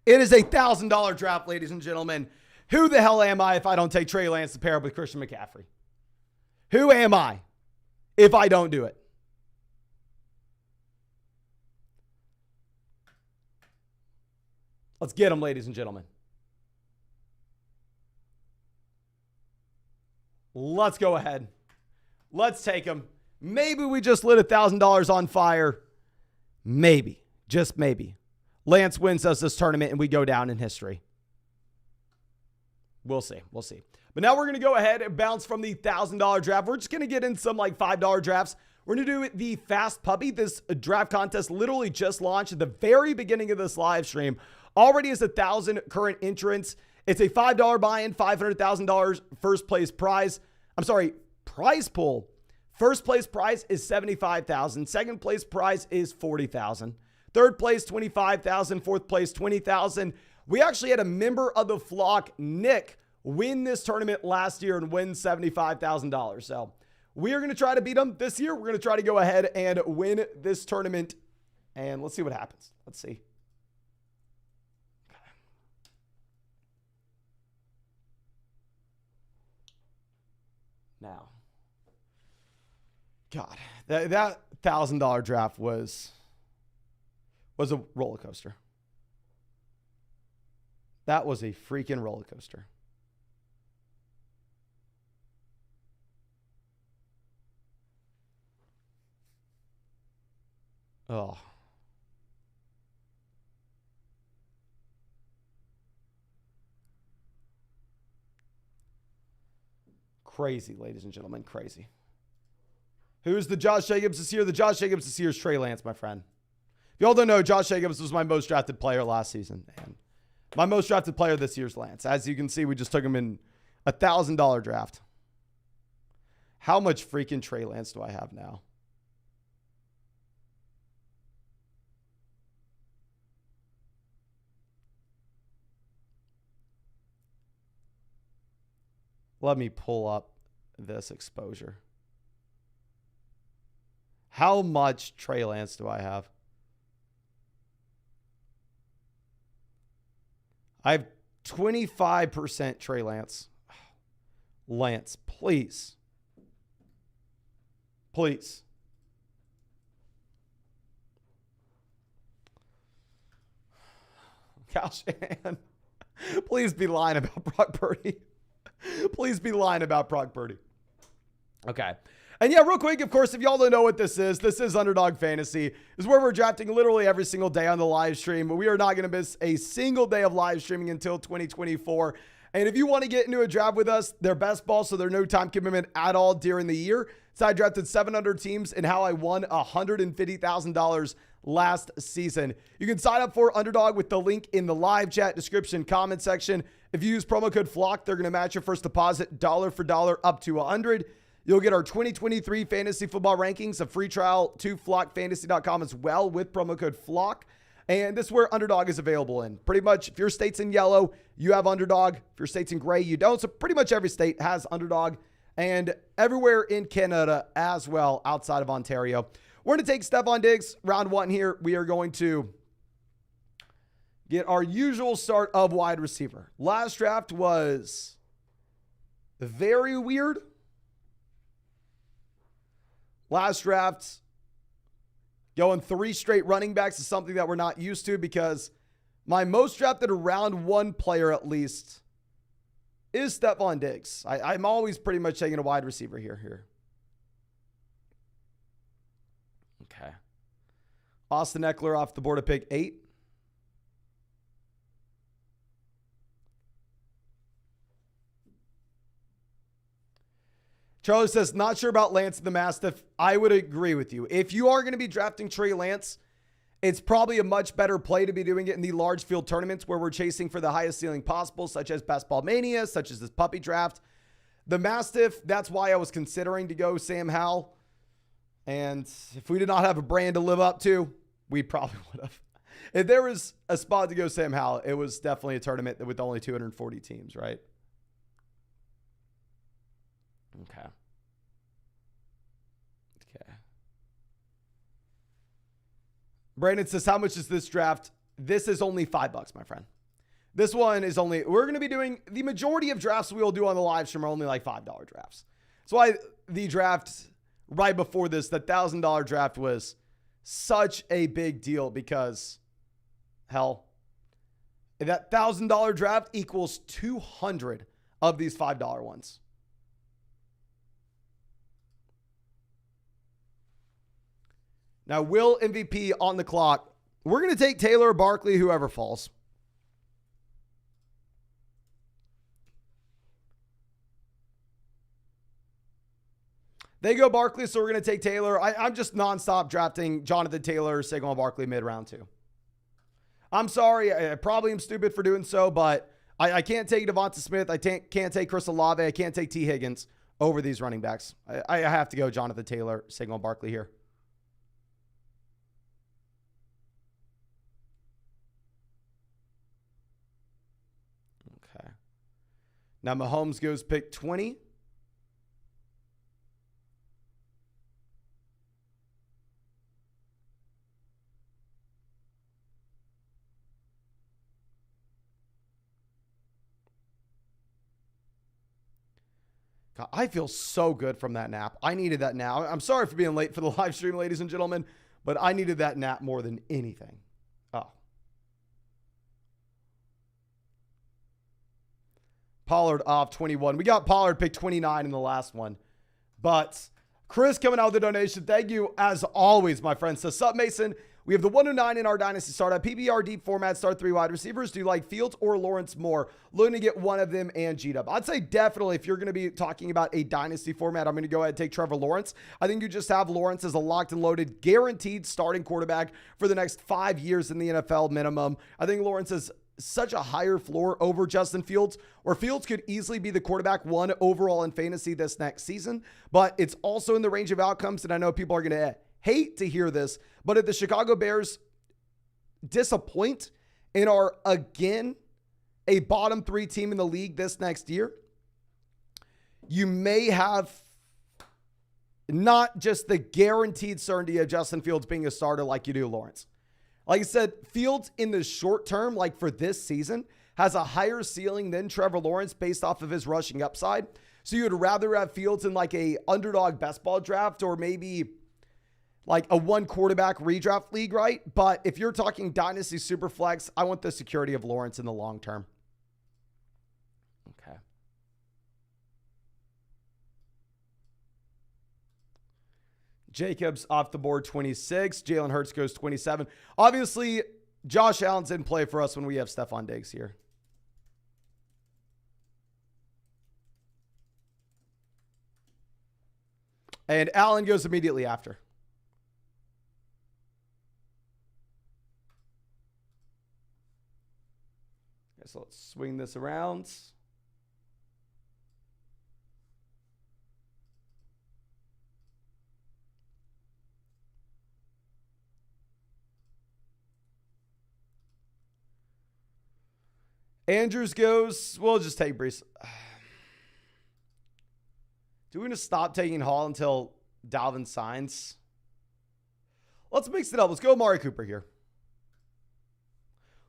It is a $1,000 draft, ladies and gentlemen. Who the hell am I if I don't take Trey Lance to pair up with Christian McCaffrey? Who am I if I don't do it? Let's get him, ladies and gentlemen. Let's go ahead. Let's take him. Maybe we just lit $1,000 on fire. Maybe. Just maybe. Lance wins us this tournament and we go down in history. We'll see. We'll see. But now we're going to go ahead and bounce from the $1,000 draft. We're just going to get in some like $5 drafts. We're going to do the Fast Puppy. This draft contest literally just launched at the very beginning of this live stream. Already has 1,000 current entrants. It's a $5 buy-in, $500,000 first place prize. I'm sorry, prize pool. First place prize is $75,000. Second place prize is $40,000. Third place, $25,000. Fourth place, $20,000. We actually had a member of the flock, Nick, win this tournament last year and win $75,000. So we are going to try to beat him this year. We're going to try to go ahead and win this tournament. And let's see what happens. Let's see. Now, God, that $1,000 draft was a roller coaster. That was a freaking roller coaster. Oh. Crazy, ladies and gentlemen, crazy. Who's the Josh Jacobs this year? The Josh Jacobs this year is Trey Lance, my friend. If y'all don't know, Josh Jacobs was my most drafted player last season. And my most drafted player this year is Lance. As you can see, we just took him in a $1,000 draft. How much freaking Trey Lance do I have now? Let me pull up this exposure. How much Trey Lance do I have? I have 25% Trey Lance. Lance, please. Please. Kyle Shanahan, please be lying about Brock Purdy. Please be lying about Brock Purdy. Okay. And yeah, real quick, of course, if y'all don't know what this is Underdog Fantasy. This is where we're drafting literally every single day on the live stream. But we are not going to miss a single day of live streaming until 2024. And if you want to get into a draft with us, they're best ball, so there's no time commitment at all during the year. So I drafted 700 teams and how I won $150,000 last season. You can sign up for Underdog with the link in the live chat description comment section. If you use promo code FLOCK, they're going to match your first deposit dollar for dollar up to $100. You'll get our 2023 fantasy football rankings, a free trial to flockfantasy.com as well with promo code FLOCK. And this is where Underdog is available in. Pretty much, if your state's in yellow, you have Underdog. If your state's in gray, you don't. So pretty much every state has Underdog. And everywhere in Canada as well, outside of Ontario. We're going to take Stephon Diggs, round one here. We are going to get our usual start of wide receiver. Last draft was very weird. Last draft, going 3 straight running backs is something that we're not used to because my most drafted round 1 player at least is Stephon Diggs. I'm always pretty much taking a wide receiver here. Okay. Austin Eckler off the board at pick 8. Charlie says, not sure about Lance the Mastiff. I would agree with you. If you are going to be drafting Trey Lance, it's probably a much better play to be doing it in the large field tournaments where we're chasing for the highest ceiling possible, such as Best Ball Mania, such as this puppy draft. The Mastiff, that's why I was considering to go Sam Howell. And if we did not have a brand to live up to, we probably would have. If there was a spot to go Sam Howell, it was definitely a tournament with only 240 teams, right? Okay. Brandon says, how much is this draft? This is only $5, my friend. This one is only, we're going to be doing, the majority of drafts we will do on the live stream are only like $5 drafts. That's why the draft right before this, the $1,000 draft was such a big deal because, hell, that $1,000 draft equals 200 of these $5 ones. Now, Will MVP on the clock. We're going to take Taylor or Barkley, whoever falls. They go Barkley, so we're going to take Taylor. I'm just nonstop drafting Jonathan Taylor, Saquon Barkley mid-round 2. I'm sorry. I probably am stupid for doing so, but I can't take Devonta Smith. I can't take Chris Olave. I can't take T. Higgins over these running backs. I have to go Jonathan Taylor, Saquon Barkley here. Now, Mahomes goes pick 20. God, I feel so good from that nap. I needed that nap. I'm sorry for being late for the live stream, ladies and gentlemen, but I needed that nap more than anything. Oh. Pollard off 21. We got Pollard pick 29 in the last one. But Chris coming out with the donation. Thank you as always, my friend. Says, sup, Mason? We have the 109 in our Dynasty startup. PPR deep format, start 3 wide receivers. Do you like Fields or Lawrence more? Looking to get one of them and G-Dub. I'd say definitely if you're going to be talking about a Dynasty format, I'm going to go ahead and take Trevor Lawrence. I think you just have Lawrence as a locked and loaded, guaranteed starting quarterback for the next 5 years in the NFL minimum. I think Lawrence is such a higher floor over Justin Fields, or Fields could easily be the quarterback 1 overall in fantasy this next season, but it's also in the range of outcomes. And I know people are going to hate to hear this, but if the Chicago Bears disappoint and are again a bottom 3 team in the league this next year, you may have not just the guaranteed certainty of Justin Fields being a starter like you do Lawrence. Like I said, Fields in the short term, like for this season, has a higher ceiling than Trevor Lawrence based off of his rushing upside. So you would rather have Fields in like a underdog best ball draft or maybe like a 1 quarterback redraft league, right? But if you're talking dynasty super flex, I want the security of Lawrence in the long term. Okay. Jacobs off the board 26. Jalen Hurts goes 27. Obviously, Josh Allen's in play for us when we have Stephon Diggs here. And Allen goes immediately after. Okay, so let's swing this around. Andrews goes, we'll just take Brees. Do we want to stop taking Hall until Dalvin signs? Let's mix it up. Let's go Amari Cooper here.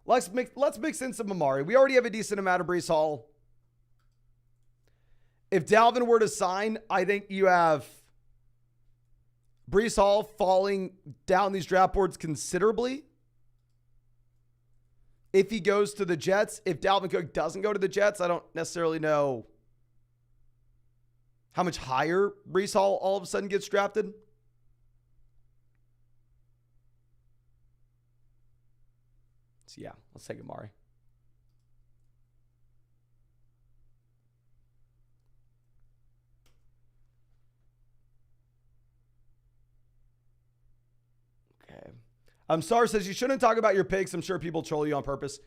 Let's mix in some Amari. We already have a decent amount of Brees Hall. If Dalvin were to sign, I think you have Breece Hall falling down these draft boards considerably if he goes to the Jets. If Dalvin Cook doesn't go to the Jets, I don't necessarily know how much higher Breece Hall all of a sudden gets drafted. So yeah, let's take Amari. Star says you shouldn't talk about your picks. I'm sure people troll you on purpose.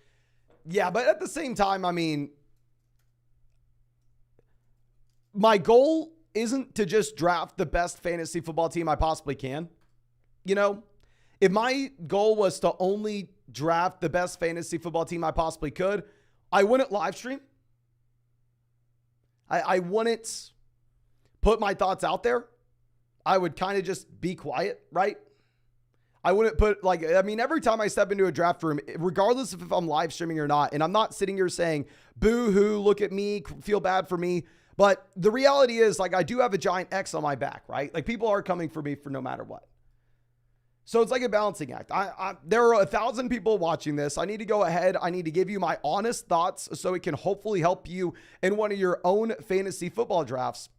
Yeah, but at the same time, I mean, my goal isn't to just draft the best fantasy football team I possibly can. You know, if my goal was to only draft the best fantasy football team I possibly could, I wouldn't live stream. I wouldn't put my thoughts out there. I would kind of just be quiet, right? I wouldn't put every time I step into a draft room, regardless of if I'm live streaming or not, and I'm not sitting here saying, boo hoo, look at me, feel bad for me. But the reality is, I do have a giant X on my back, right? People are coming for me for no matter what. So it's like a balancing act. There are 1,000 people watching this. I need to go ahead. I need to give you my honest thoughts so it can hopefully help you in one of your own fantasy football drafts.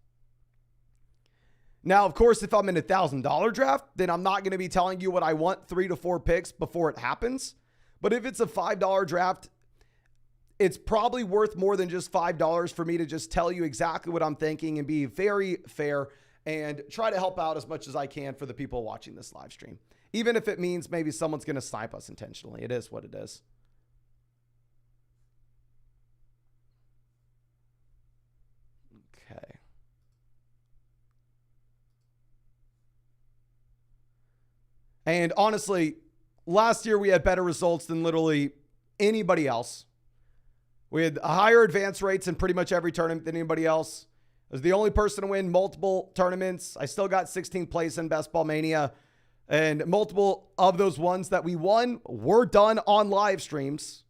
Now, of course, if I'm in a $1,000 draft, then I'm not going to be telling you what I want 3 to 4 picks before it happens. But if it's a $5 draft, it's probably worth more than just $5 for me to just tell you exactly what I'm thinking and be very fair and try to help out as much as I can for the people watching this live stream. Even if it means maybe someone's going to snipe us intentionally. It is what it is. Okay. And honestly, last year we had better results than literally anybody else. We had higher advance rates in pretty much every tournament than anybody else. I was the only person to win multiple tournaments. I still got 16th place in Best Ball Mania. And multiple of those ones that we won were done on live streams.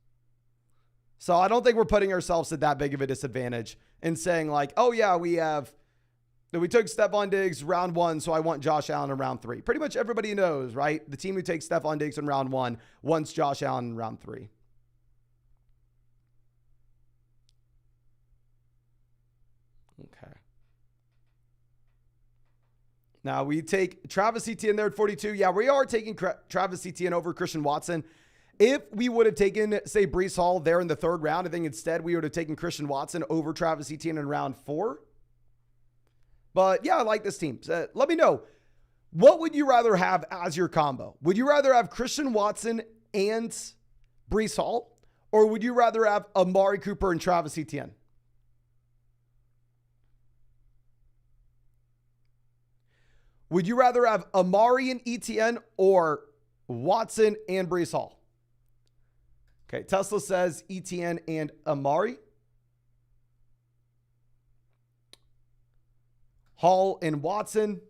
So I don't think we're putting ourselves at that big of a disadvantage in saying oh yeah, we took Stephon Diggs round 1, so I want Josh Allen in round 3. Pretty much everybody knows, right? The team who takes Stephon Diggs in round 1 wants Josh Allen in round 3. Okay. Now we take Travis Etienne there at 42. Yeah, we are taking Travis Etienne over Christian Watson. If we would have taken, say, Breece Hall there in the 3rd round, I think instead we would have taken Christian Watson over Travis Etienne in round 4. But yeah, I like this team. So let me know. What would you rather have as your combo? Would you rather have Christian Watson and Breece Hall? Or would you rather have Amari Cooper and Travis Etienne? Would you rather have Amari and Etienne or Watson and Breece Hall? Okay, Tesla says Etienne and Amari. Hall and Watson.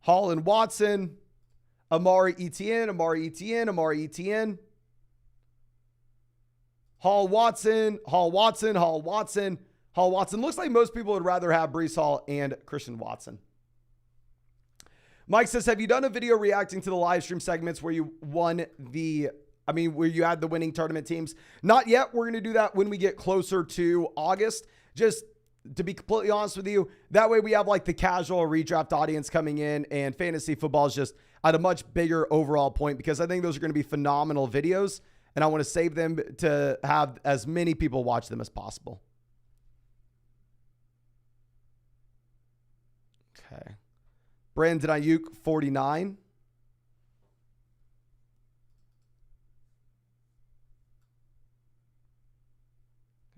Hall and Watson. Amari Etienne, Amari Etienne, Amari Etienne. Hall Watson, Hall Watson, Hall Watson, Hall Watson. Looks like most people would rather have Breece Hall and Christian Watson. Mike says, have you done a video reacting to the live stream segments where you where you had the winning tournament teams? Not yet. We're going to do that when we get closer to August. Just to be completely honest with you, that way we have the casual redraft audience coming in, and fantasy football is just at a much bigger overall point, because I think those are going to be phenomenal videos, and I want to save them to have as many people watch them as possible. Okay. Brandon Ayuk, 49.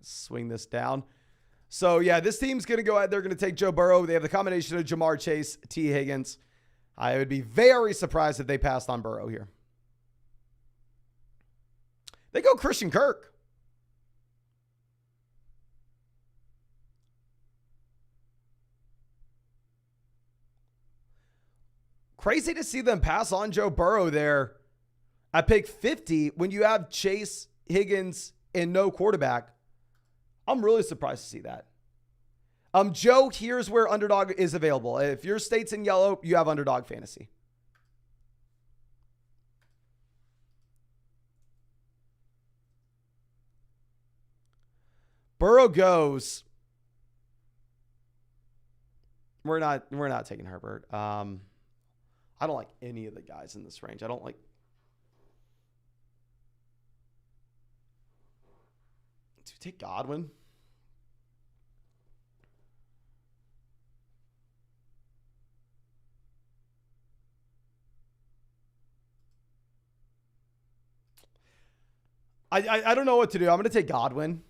Swing this down. So, yeah, this team's going to go ahead. They're going to take Joe Burrow. They have the combination of Jamar Chase, T. Higgins. I would be very surprised if they passed on Burrow here. They go Christian Kirk. Crazy to see them pass on Joe Burrow there at pick 50 when you have Chase, Higgins, and no quarterback. I'm really surprised to see that. Joe, here's where Underdog is available. If your state's in yellow, you have Underdog Fantasy. Burrow goes. We're not taking Herbert. I don't like any of the guys in this range. I don't like. Do you take Godwin? I don't know what to do. I'm going to take Godwin.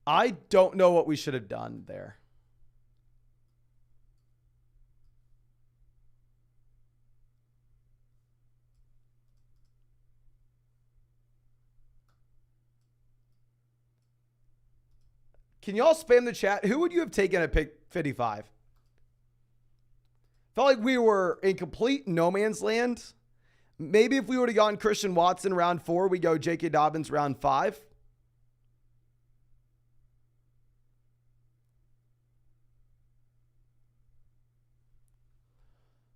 I don't know what we should have done there. Can y'all spam the chat? Who would you have taken at pick 55? Felt like we were in complete no man's land. Maybe if we would have gone Christian Watson round 4, we go J.K. Dobbins round 5.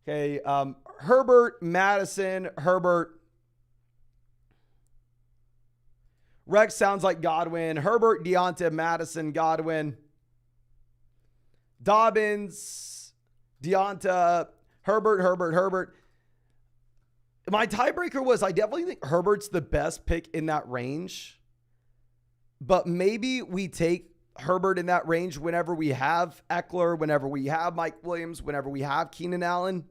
Okay, Herbert, Madison, Herbert. Rex sounds like Godwin. Herbert, Deonta, Madison, Godwin. Dobbins, Deonta, Herbert. My tiebreaker was I definitely think Herbert's the best pick in that range. But maybe we take Herbert in that range whenever we have Eckler, whenever we have Mike Williams, whenever we have Keenan Allen.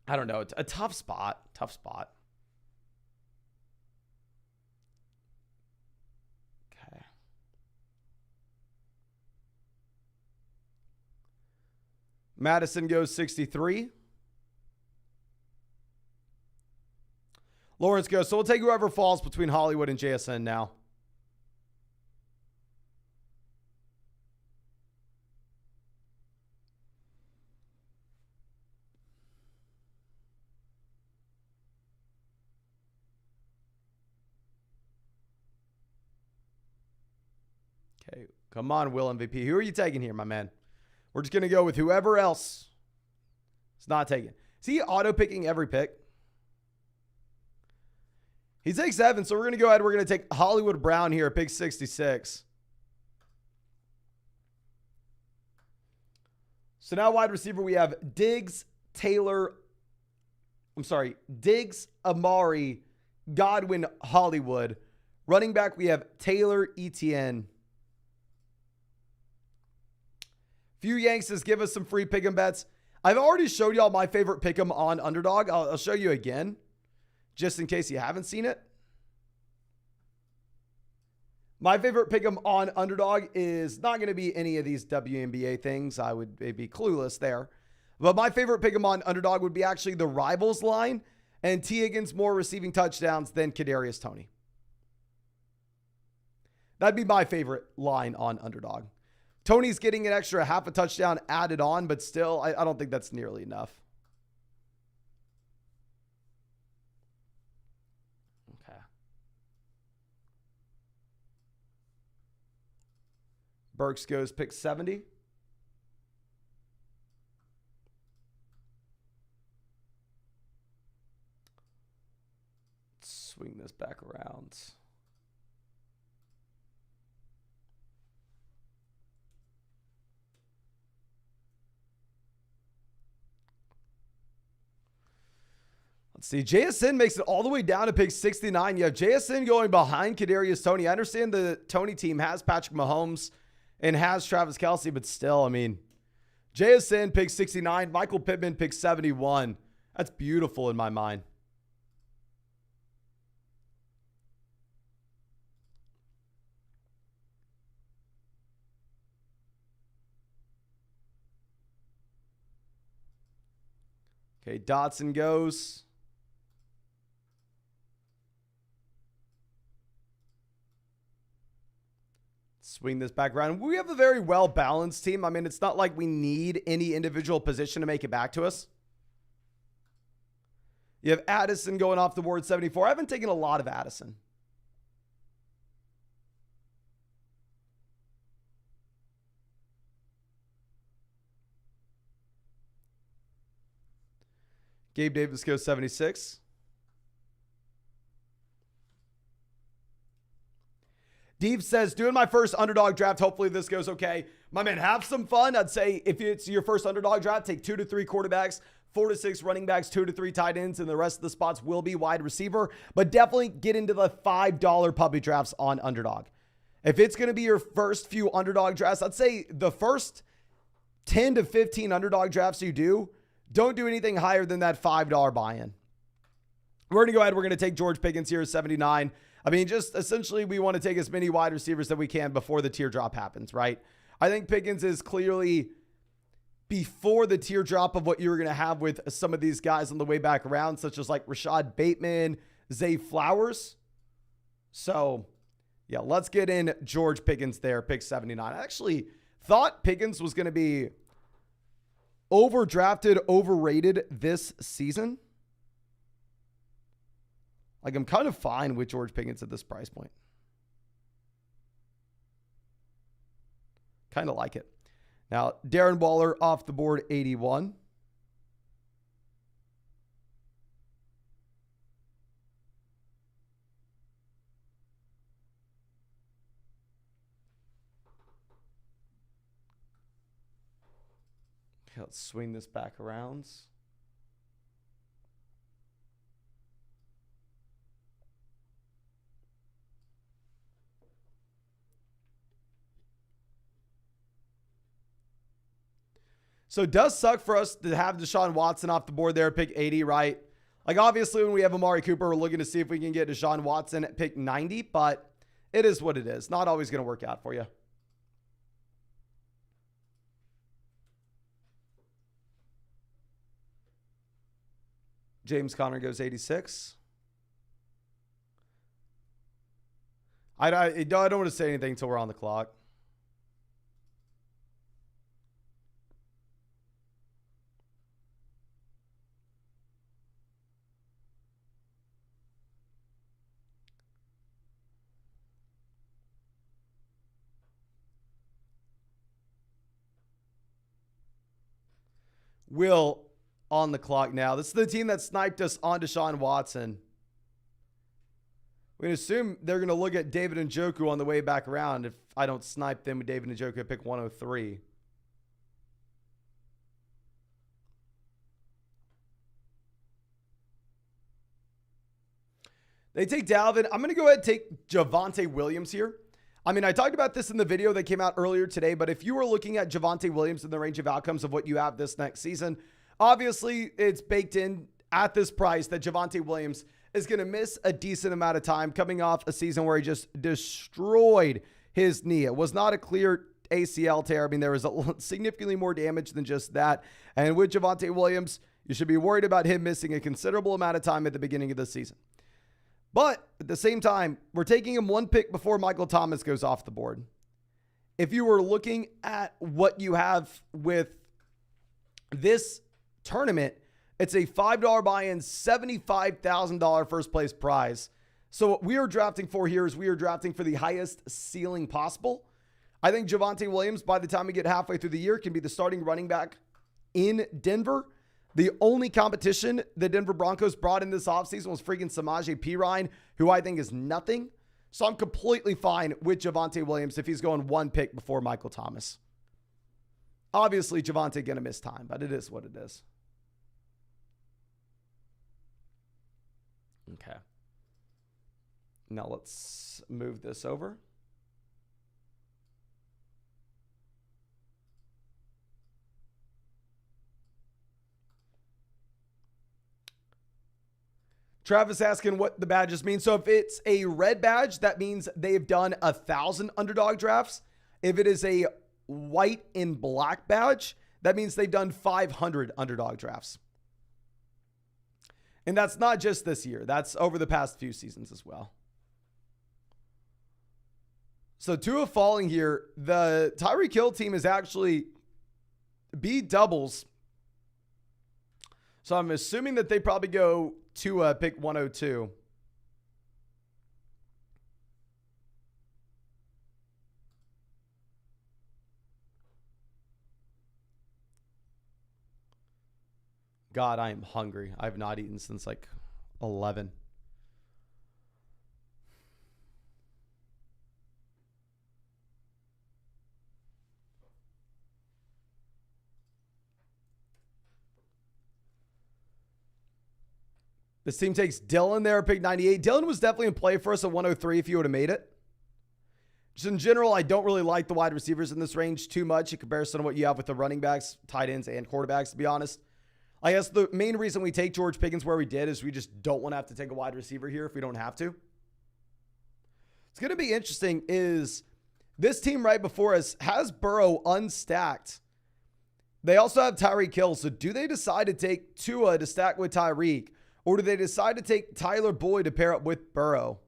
I don't know. It's a tough spot. Okay. Madison goes 63. Lawrence goes. So we'll take whoever falls between Hollywood and JSN now. Okay, come on, Will MVP. Who are you taking here, my man? We're just going to go with whoever else is not taken. Is he auto-picking every pick? He takes 7, so we're going to go ahead. We're going to take Hollywood Brown here at pick 66. So now wide receiver, we have Diggs, Amari, Godwin, Hollywood. Running back, we have Taylor, Etienne. Few Yanks give us some free pick'em bets. I've already showed y'all my favorite pick'em on Underdog. I'll show you again, just in case you haven't seen it. My favorite pick'em on Underdog is not going to be any of these WNBA things. I would be clueless there. But my favorite pick'em on Underdog would be actually the Rivals line and T. Higgins more receiving touchdowns than Kadarius Toney. That'd be my favorite line on Underdog. Tony's getting an extra half a touchdown added on, but still, I don't think that's nearly enough. Okay. Burks goes pick 70. Let's swing this back around. Let's see. JSN makes it all the way down to pick 69. You have JSN going behind Kadarius Toney. I understand the Toney team has Patrick Mahomes and has Travis Kelce, but still, I mean, JSN picks 69. Michael Pittman picks 71. That's beautiful in my mind. Okay, Dotson goes. swing this back around. We have a very well-balanced team. I mean, it's not like we need any individual position to make it back to us. You have Addison going off the board 74. I haven't taken a lot of Addison. Gabe Davis goes 76. Deep says, doing my first underdog draft. Hopefully this goes okay. My man, have some fun. I'd say if it's your first underdog draft, take 2 to 3 quarterbacks, 4 to 6 running backs, 2 to 3 tight ends, and the rest of the spots will be wide receiver. But definitely get into the $5 puppy drafts on Underdog. If it's going to be your first few underdog drafts, I'd say the first 10 to 15 underdog drafts you do, don't do anything higher than that $5 buy-in. We're going to go ahead. We're going to take George Pickens here at 79. I mean, just essentially we want to take as many wide receivers that we can before the teardrop happens, right? I think Pickens is clearly before the teardrop of what you're going to have with some of these guys on the way back around, such as like Rashad Bateman, Zay Flowers. So, yeah, let's get in George Pickens there, pick 79. I actually thought Pickens was going to be overdrafted, overrated this season. Like, I'm kind of fine with George Pickens at this price point. Kind of like it. Now, Darren Waller off the board, 81. Okay, let's swing this back around. So it does suck for us to have Deshaun Watson off the board there at pick 80, right? Like, obviously, when we have Amari Cooper, we're looking to see if we can get Deshaun Watson at pick 90, but it is what it is. Not always going to work out for you. James Conner goes 86. I don't want to say anything until we're on the clock. Will on the clock now. This is the team that sniped us on Deshaun Watson. We can assume they're going to look at David Njoku on the way back around if I don't snipe them with David Njoku at pick 103. They take Dalvin. I'm going to go ahead and take Javonte Williams here. I mean, I talked about this in the video that came out earlier today, but if you were looking at Javonte Williams in the range of outcomes of what you have this next season, obviously it's baked in at this price that Javonte Williams is going to miss a decent amount of time coming off a season where he just destroyed his knee. It was not a clear ACL tear. I mean, there was significantly more damage than just that. And with Javonte Williams, you should be worried about him missing a considerable amount of time at the beginning of the season. But at the same time, we're taking him one pick before Michael Thomas goes off the board. If you were looking at what you have with this tournament, it's a $5 buy-in, $75,000 first place prize. So what we are drafting for here is we are drafting for the highest ceiling possible. I think Javonte Williams, by the time we get halfway through the year, can be the starting running back in Denver. The only competition the Denver Broncos brought in this offseason was freaking Samaje Perine, who I think is nothing. So I'm completely fine with Javonte Williams if he's going one pick before Michael Thomas. Obviously, Javonte going to miss time, but it is what it is. Okay. Now let's move this over. Travis asking what the badges mean. So if it's a red badge, that means they've done 1,000 underdog drafts. If it is a white and black badge, that means they've done 500 underdog drafts. And that's not just this year. That's over the past few seasons as well. So Tua falling here. The Tyreek Hill team is actually B doubles. So I'm assuming that they probably go to pick 102. God, I am hungry. I have not eaten since like 11. This team takes Dylan there, pick 98. Dylan was definitely in play for us at 103 if you would have made it. Just in general, I don't really like the wide receivers in this range too much in comparison to what you have with the running backs, tight ends, and quarterbacks, to be honest. I guess the main reason we take George Pickens where we did is we just don't want to have to take a wide receiver here if we don't have to. It's going to be interesting is this team right before us has Burrow unstacked. They also have Tyreek Hill. So do they decide to take Tua to stack with Tyreek? Or do they decide to take Tyler Boyd to pair up with Burrow?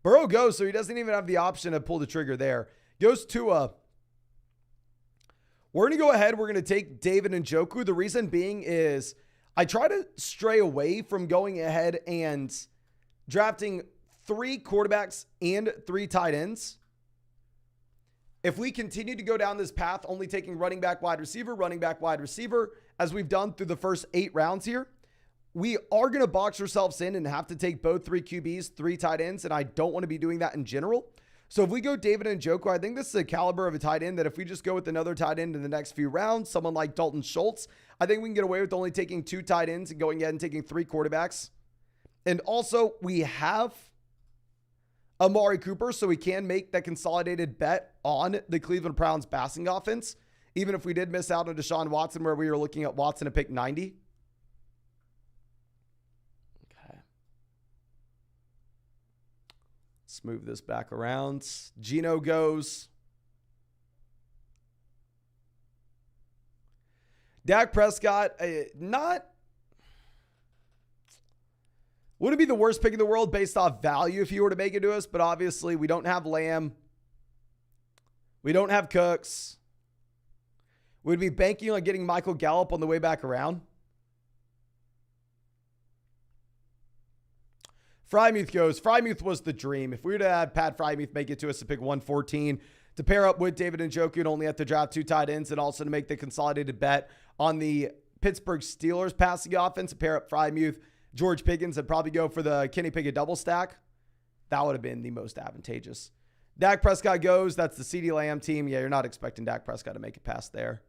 Burrow goes, so he doesn't even have the option to pull the trigger there. Goes Tua. We're going to go ahead. We're going to take David Njoku. The reason being is I try to stray away from going ahead and drafting 3 quarterbacks and 3 tight ends. If we continue to go down this path, only taking running back, wide receiver, as we've done through the first 8 rounds here, we are going to box ourselves in and have to take both 3 QBs, 3 tight ends, and I don't want to be doing that in general. So if we go David Njoku, I think this is a caliber of a tight end that if we just go with another tight end in the next few rounds, someone like Dalton Schultz, I think we can get away with only taking 2 tight ends and going ahead and taking 3 quarterbacks. And also, we have Amari Cooper, so we can make that consolidated bet on the Cleveland Browns passing offense, even if we did miss out on Deshaun Watson, where we were looking at Watson to pick 90. Okay. Let's move this back around. Geno goes. Dak Prescott, wouldn't be the worst pick in the world based off value if you were to make it to us, but obviously we don't have Lamb. We don't have Cooks. We'd be banking on getting Michael Gallup on the way back around. Frymuth goes. Frymuth was the dream. If we were to have Pat Frymuth make it to us to pick 114 to pair up with David Njoku and only have to draft 2 tight ends and also to make the consolidated bet on the Pittsburgh Steelers passing offense to pair up Frymuth, George Pickens, and probably go for the Kenny Pickett double stack, that would have been the most advantageous. Dak Prescott goes. That's the CeeDee Lamb team. Yeah, you're not expecting Dak Prescott to make it past there.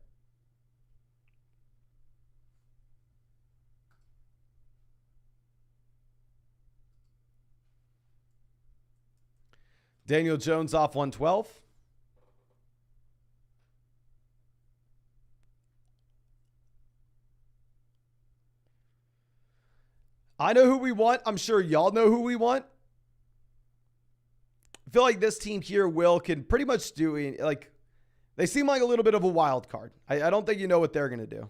Daniel Jones off 112. I know who we want. I'm sure y'all know who we want. I feel like this team here, Will, can pretty much do it. Like, they seem like a little bit of a wild card. I don't think you know what they're going to do.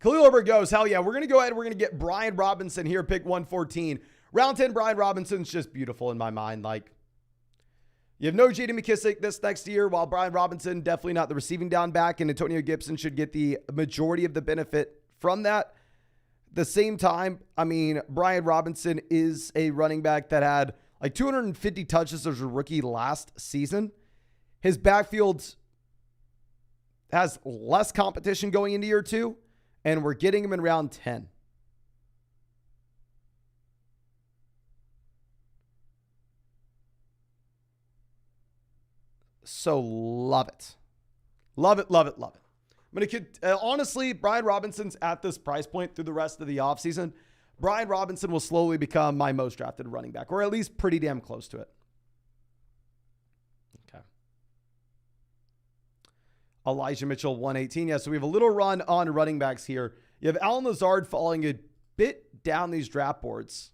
Khalil Herbert goes, hell yeah, we're going to go ahead and we're going to get Brian Robinson here, pick 114. Round 10, Brian Robinson's just beautiful in my mind. Like, you have no J.D. McKissick this next year, while Brian Robinson, definitely not the receiving down back, and Antonio Gibson should get the majority of the benefit from that. At the same time, I mean, Brian Robinson is a running back that had like 250 touches as a rookie last season. His backfield has less competition going into year 2. And we're getting him in round 10. So love it. Love it, love it, love it. I'm going to honestly, Brian Robinson's at this price point through the rest of the offseason. Brian Robinson will slowly become my most drafted running back, or at least pretty damn close to it. Okay. Elijah Mitchell, 118. Yeah, so we have a little run on running backs here. You have Allen Lazard falling a bit down these draft boards.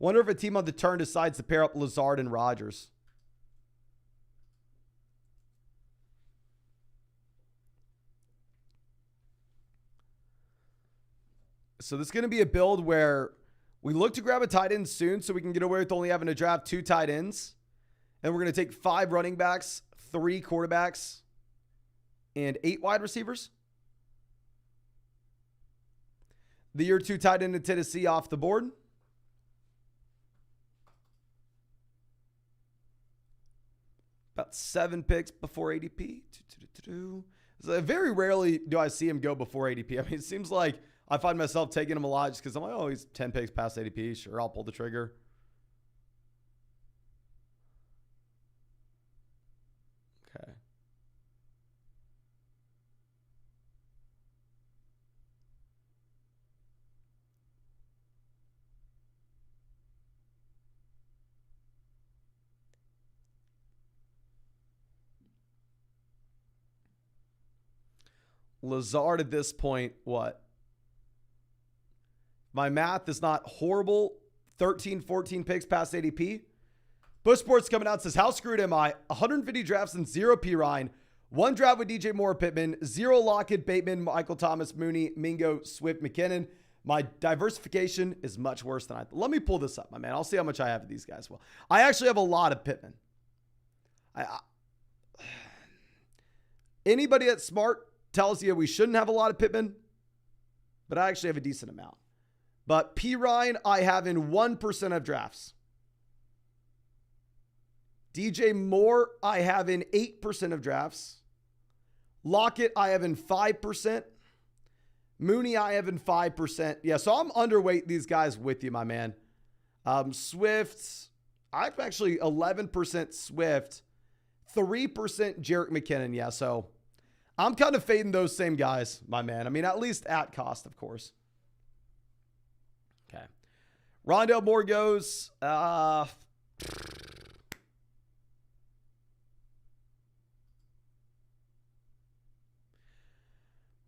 Wonder if a team on the turn decides to pair up Lazard and Rodgers. So this is going to be a build where we look to grab a tight end soon so we can get away with only having to draft 2 tight ends. And we're going to take 5 running backs, 3 quarterbacks, and 8 wide receivers. The year 2 tight end in Tennessee off the board. About 7 picks before ADP. So very rarely do I see him go before ADP. I mean, it seems like I find myself taking him a lot just because I'm like, oh, he's 10 picks past ADP. Sure, I'll pull the trigger. Okay. Lazard at this point, what? My math is not horrible. 13, 14 picks past ADP. Bush Sports coming out and says, how screwed am I? 150 drafts and 0 P. Ryan. 1 draft with DJ Moore, Pittman. 0 Lockett, Bateman, Michael Thomas, Mooney, Mingo, Swift, McKinnon. My diversification is much worse than I thought. Let me pull this up, my man. I'll see how much I have of these guys. Well, I actually have a lot of Pittman. Anybody that's smart tells you we shouldn't have a lot of Pittman, but I actually have a decent amount. But P. Ryan, I have in 1% of drafts. DJ Moore, I have in 8% of drafts. Lockett, I have in 5%. Mooney, I have in 5%. Yeah, so I'm underweight these guys with you, my man. Swift, I'm actually 11% Swift. 3% Derrick McKinnon. Yeah, so I'm kind of fading those same guys, my man. I mean, at least at cost, of course. Okay. Rondale Moore goes.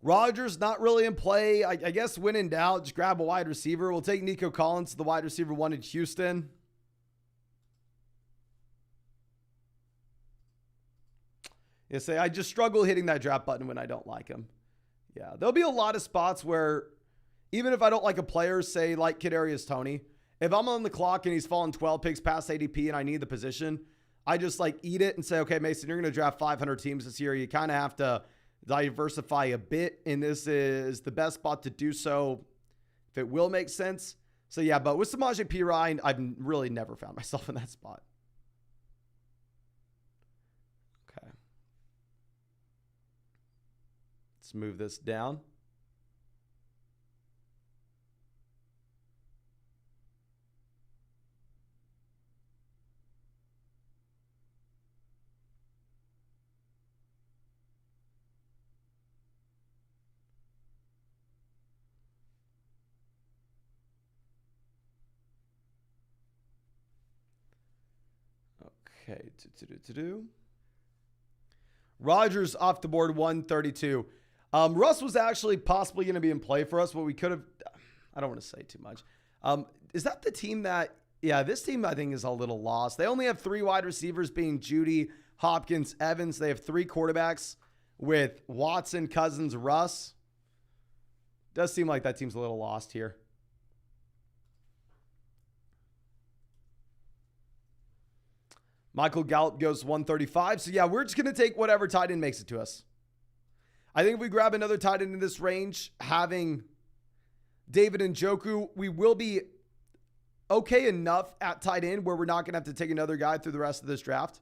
Rodgers not really in play. I guess when in doubt, just grab a wide receiver. We'll take Nico Collins, the wide receiver 1 in Houston. Yeah, say I just struggle hitting that draft button when I don't like him. Yeah, there'll be a lot of spots where even if I don't like a player, say like Kadarius Toney, if I'm on the clock and he's fallen 12 picks past ADP and I need the position, I just like eat it and say, okay, Mason, you're going to draft 500 teams this year. You kind of have to diversify a bit, and this is the best spot to do so if it will make sense. So yeah, but with Samaje Perine, I've really never found myself in that spot. Okay. Let's move this down. Okay, Rodgers off the board, 132. Russ was actually possibly going to be in play for us, but we could have, I don't want to say too much. Is that the team that, yeah, this team I think is a little lost. They only have 3 wide receivers being Judy, Hopkins, Evans. They have 3 quarterbacks with Watson, Cousins, Russ. Does seem like that team's a little lost here. Michael Gallup goes 135. So, yeah, we're just going to take whatever tight end makes it to us. I think if we grab another tight end in this range, having David Njoku, we will be okay enough at tight end where we're not going to have to take another guy through the rest of this draft.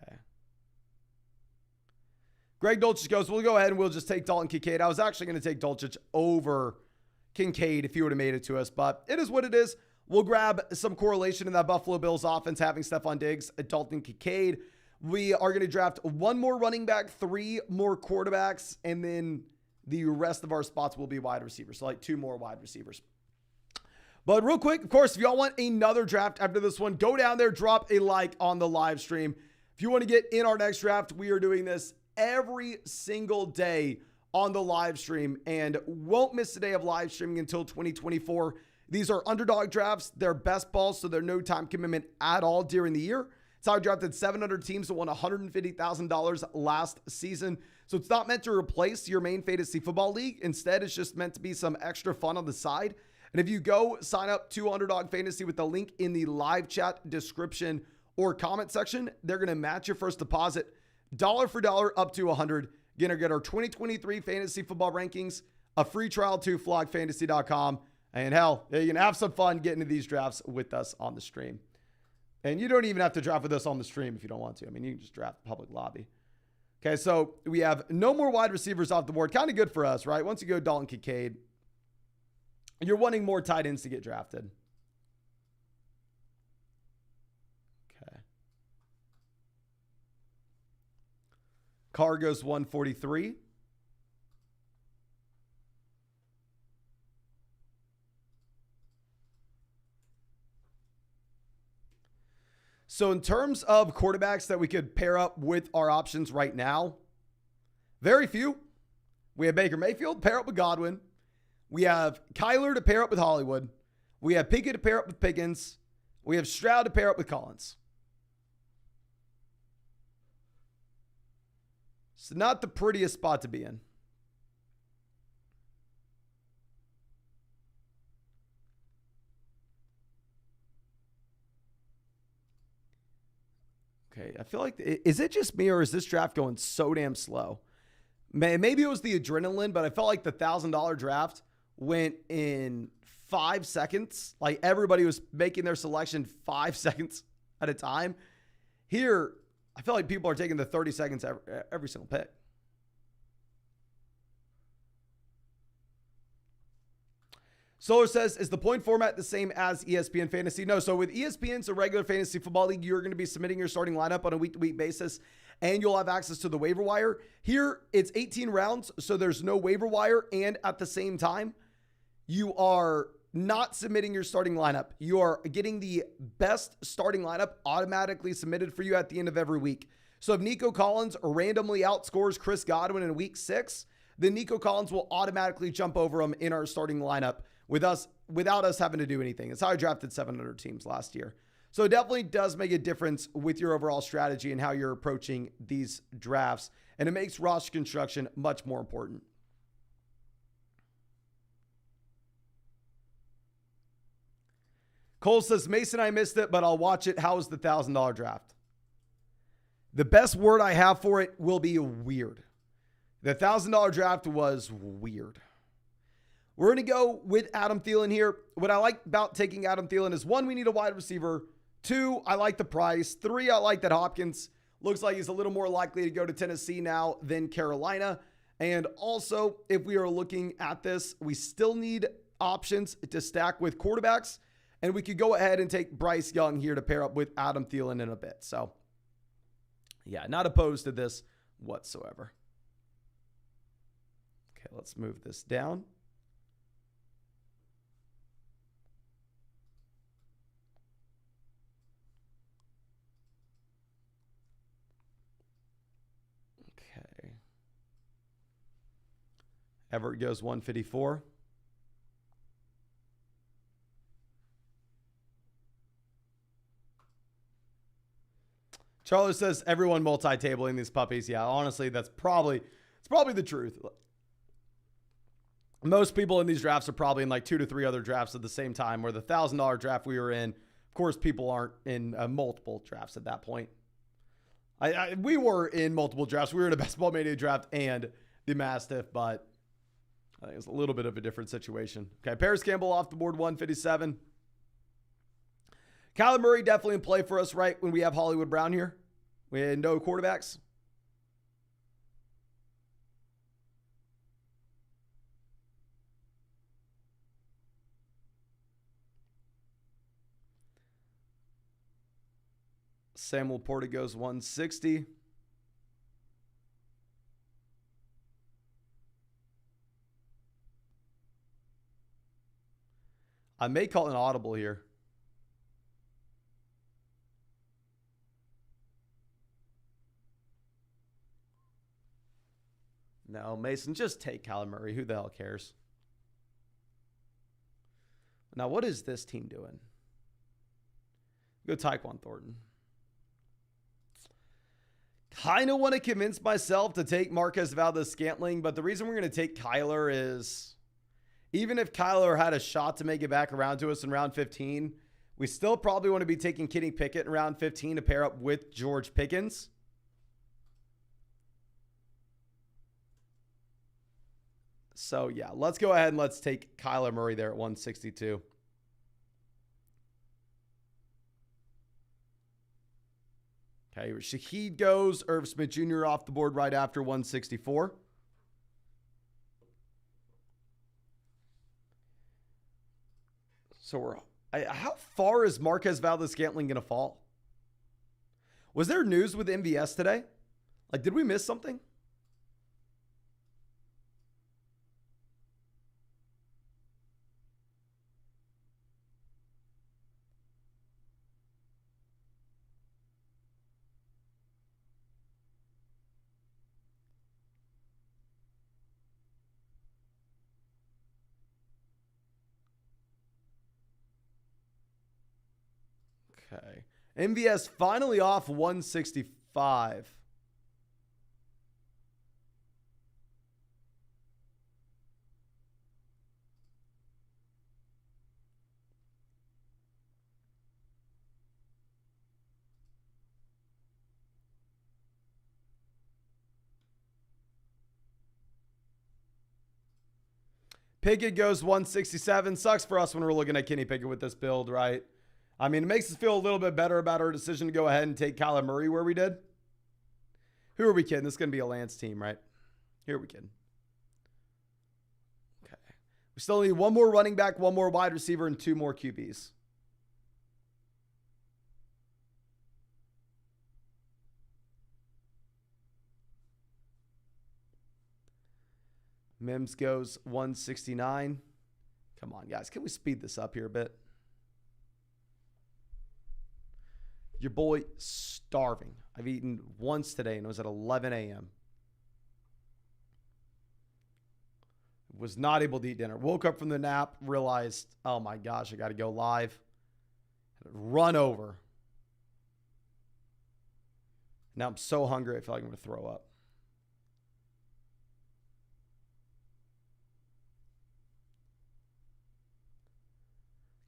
Okay. Greg Dulcich goes, we'll go ahead and we'll just take Dalton Kincaid. I was actually going to take Dulcich over Kincaid if he would have made it to us, but it is what it is. We'll grab some correlation in that Buffalo Bills offense, having Stephon Diggs, Dalton Kincaid. We are going to draft 1 more running back, 3 more quarterbacks, and then the rest of our spots will be wide receivers. So like 2 more wide receivers. But real quick, of course, if y'all want another draft after this one, go down there, drop a like on the live stream. If you want to get in our next draft, we are doing this every single day on the live stream and won't miss a day of live streaming until 2024. These are underdog drafts. They're best balls, so they're no time commitment at all during the year. It's how I drafted 700 teams that won $150,000 last season. So it's not meant to replace your main fantasy football league. Instead, it's just meant to be some extra fun on the side. And if you go sign up to Underdog Fantasy with the link in the live chat description or comment section, they're going to match your first deposit dollar for dollar up to $100. You're going to get our 2023 fantasy football rankings, a free trial to flogfantasy.com. And hell, you can have some fun getting into these drafts with us on the stream. And you don't even have to draft with us on the stream if you don't want to. I mean, you can just draft public lobby. Okay, so we have no more wide receivers off the board. Kind of good for us, right? Once you go Dalton Kincaid, you're wanting more tight ends to get drafted. Okay. Carr goes 143. So in terms of quarterbacks that we could pair up with our options right now, very few. We have Baker Mayfield, pair up with Godwin. We have Kyler to pair up with Hollywood. We have Pickett to pair up with Pickens. We have Stroud to pair up with Collins. It's not the prettiest spot to be in. Okay, I feel like, is it just me or is this draft going so damn slow? Maybe it was the adrenaline, but I felt like the $1,000 draft went in 5 seconds. Like everybody was making their selection 5 seconds at a time. Here, I feel like people are taking the 30 seconds every single pick. Solar says, is the point format the same as ESPN Fantasy? No. So with ESPN's a regular fantasy football league, you're going to be submitting your starting lineup on a week-to-week basis, and you'll have access to the waiver wire. Here, it's 18 rounds, so there's no waiver wire, and at the same time, you are not submitting your starting lineup. You are getting the best starting lineup automatically submitted for you at the end of every week. So if Nico Collins randomly outscores Chris Godwin in week 6, then Nico Collins will automatically jump over him in our starting lineup without us having to do anything. It's how I drafted 700 teams last year. So it definitely does make a difference with your overall strategy and how you're approaching these drafts. And it makes roster construction much more important. Cole says, Mason, I missed it, but I'll watch it. How was the $1,000 draft? The best word I have for it will be weird. The $1,000 draft was weird. We're going to go with Adam Thielen here. What I like about taking Adam Thielen is, 1, we need a wide receiver. 2, I like the price. 3, I like that Hopkins looks like he's a little more likely to go to Tennessee now than Carolina. And also, if we are looking at this, we still need options to stack with quarterbacks. And we could go ahead and take Bryce Young here to pair up with Adam Thielen in a bit. So, yeah, not opposed to this whatsoever. Okay, let's move this down. Okay. Everett goes 154. Charlie says everyone multi-tabling these puppies. Yeah, honestly, it's probably the truth. Most people in these drafts are probably in like 2 to 3 other drafts at the same time, where the $1,000 draft we were in, of course, people aren't in multiple drafts at that point. We were in multiple drafts. We were in a Best Ball Mania draft and the Mastiff, but I think it's a little bit of a different situation. Okay, Paris Campbell off the board, 157. Kyler Murray definitely in play for us, right, when we have Hollywood Brown here. We had no quarterbacks. Samuel Porter goes 160. I may call an audible here. No, Mason, just take Kyler Murray. Who the hell cares? Now, what is this team doing? Go Tyquan Thornton. Kind of want to convince myself to take Marquez Valdes-Scantling, but the reason we're going to take Kyler is even if Kyler had a shot to make it back around to us in round 15, we still probably want to be taking Kenny Pickett in round 15 to pair up with George Pickens. So, yeah, let's go ahead and let's take Kyler Murray there at 162. Okay, Shaheed goes. Irv Smith Jr. off the board right after 164. So, how far is Marquez Valdes-Scantling going to fall? Was there news with MVS today? Like, did we miss something? Okay. MVS finally off 165. Pickett goes 167. Sucks for us when we're looking at Kenny Pickett with this build, right? I mean, it makes us feel a little bit better about our decision to go ahead and take Kyler Murray where we did. Who are we kidding? This is going to be a Lance team, right? Here are we kidding? Okay. We still need one more running back, one more wide receiver, and two more QBs. Mims goes 169. Come on, guys. Can we speed this up here a bit? Your boy starving. I've eaten once today and it was at 11 a.m. Was not able to eat dinner. Woke up from the nap, realized, oh my gosh, I got to go live. Run over. Now I'm so hungry, I feel like I'm going to throw up.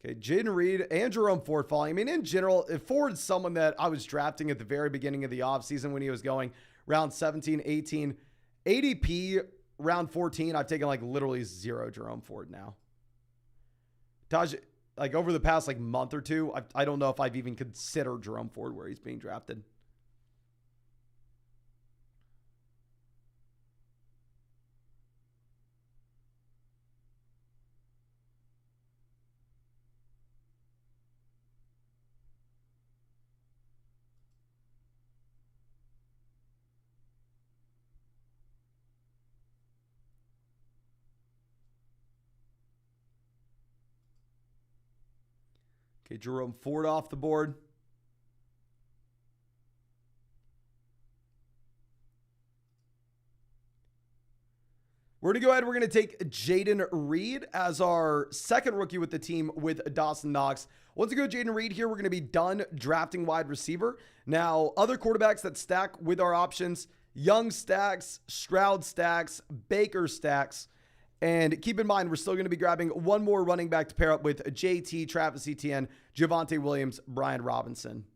Okay, Jaden Reed and Jerome Ford falling. I mean, in general, if Ford's someone that I was drafting at the very beginning of the offseason when he was going round 17, 18. ADP round 14, I've taken like literally zero Jerome Ford now. Taj, like over the past like month or two, I don't know if I've even considered Jerome Ford where he's being drafted. Okay, Jerome Ford off the board. We're going to go ahead. We're going to take Jaden Reed as our second rookie with the team with Dawson Knox. Once we go Jaden Reed here, we're going to be done drafting wide receiver. Now, other quarterbacks that stack with our options, Young stacks, Stroud stacks, Baker stacks. And keep in mind, we're still going to be grabbing one more running back to pair up with JT, Travis Etienne, Javonte Williams, Brian Robinson.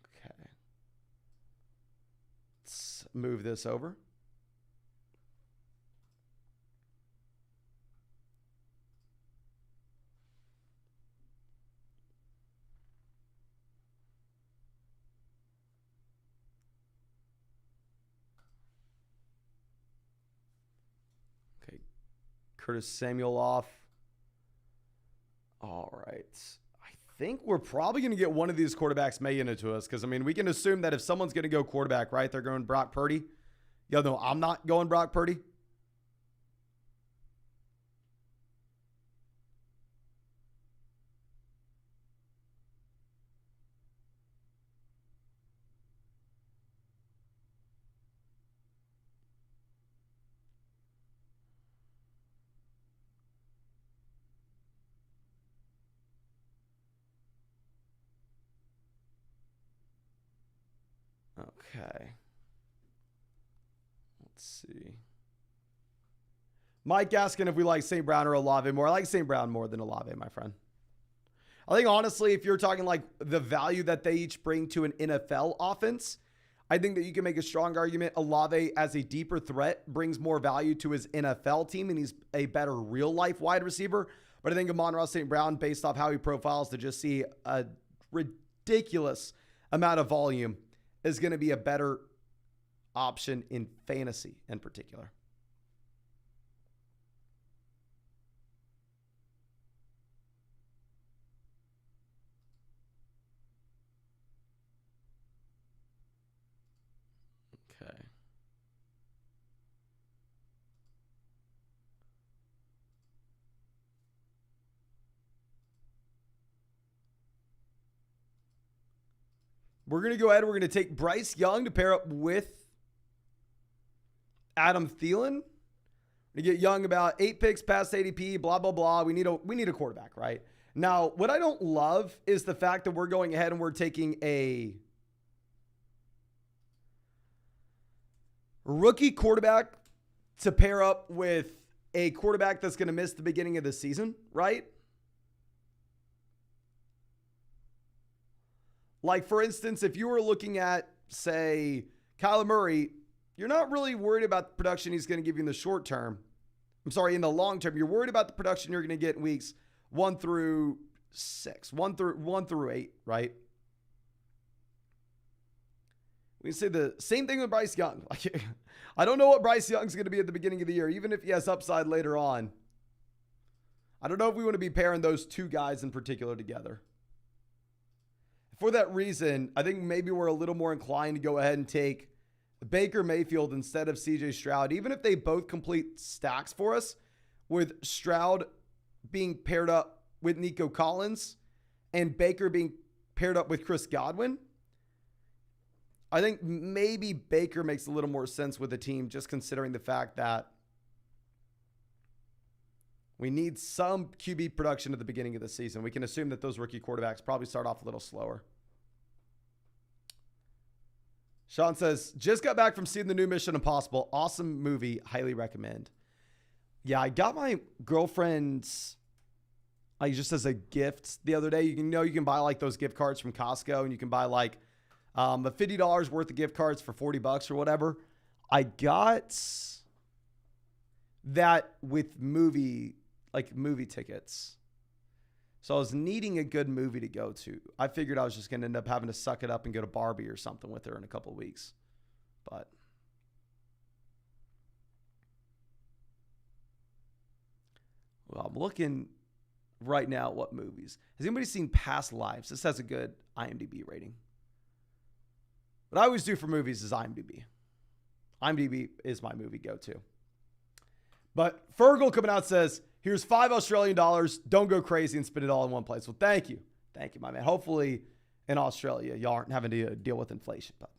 Okay. Let's move this over. Curtis Samuel off. All right. I think we're probably going to get one of these quarterbacks made into us because, I mean, we can assume that if someone's going to go quarterback, right, they're going Brock Purdy. Yo, no, I'm not going Brock Purdy. Okay. Let's see. Mike asking if we like St. Brown or Olave more. I like St. Brown more than Olave, my friend. I think, honestly, if you're talking like the value that they each bring to an NFL offense, I think that you can make a strong argument. Olave, as a deeper threat, brings more value to his NFL team, and he's a better real-life wide receiver. But I think Amon-Ra St. Brown, based off how he profiles to just see a ridiculous amount of volume, is going to be a better option in fantasy in particular. Okay. We're going to go ahead. We're going to take Bryce Young to pair up with Adam Thielen. We get Young about 8 picks past ADP, blah, blah, blah. We need a quarterback, right? Now, what I don't love is the fact that we're going ahead and we're taking a rookie quarterback to pair up with a quarterback that's going to miss the beginning of the season, right? Like, for instance, if you were looking at, say, Kyler Murray, you're not really worried about the production he's going to give you in the short term. I'm sorry, in the long term. You're worried about the production you're going to get in weeks 1 through 6, 1 through 8, right? We can say the same thing with Bryce Young. Like, I don't know what Bryce Young's going to be at the beginning of the year, even if he has upside later on. I don't know if we want to be pairing those two guys in particular together. For that reason, I think maybe we're a little more inclined to go ahead and take Baker Mayfield instead of CJ Stroud, even if they both complete stacks for us, with Stroud being paired up with Nico Collins and Baker being paired up with Chris Godwin. I think maybe Baker makes a little more sense with the team, just considering the fact that we need some QB production at the beginning of the season. We can assume that those rookie quarterbacks probably start off a little slower. Sean says, just got back from seeing the new Mission Impossible. Awesome movie. Highly recommend. Yeah, I got my girlfriend's, like, just as a gift the other day. You can buy like those gift cards from Costco, and you can buy like the $50 worth of gift cards for $40 or whatever. I got that with movie tickets. So I was needing a good movie to go to. I figured I was just going to end up having to suck it up and go to Barbie or something with her in a couple of weeks. But well, I'm looking right now at what movies. Has anybody seen Past Lives? This has a good IMDb rating. What I always do for movies is IMDb. IMDb is my movie go-to. But Fergal coming out says, here's $5 Australian. Don't go crazy and spend it all in one place. Well, thank you. Thank you, my man. Hopefully in Australia, y'all aren't having to deal with inflation. But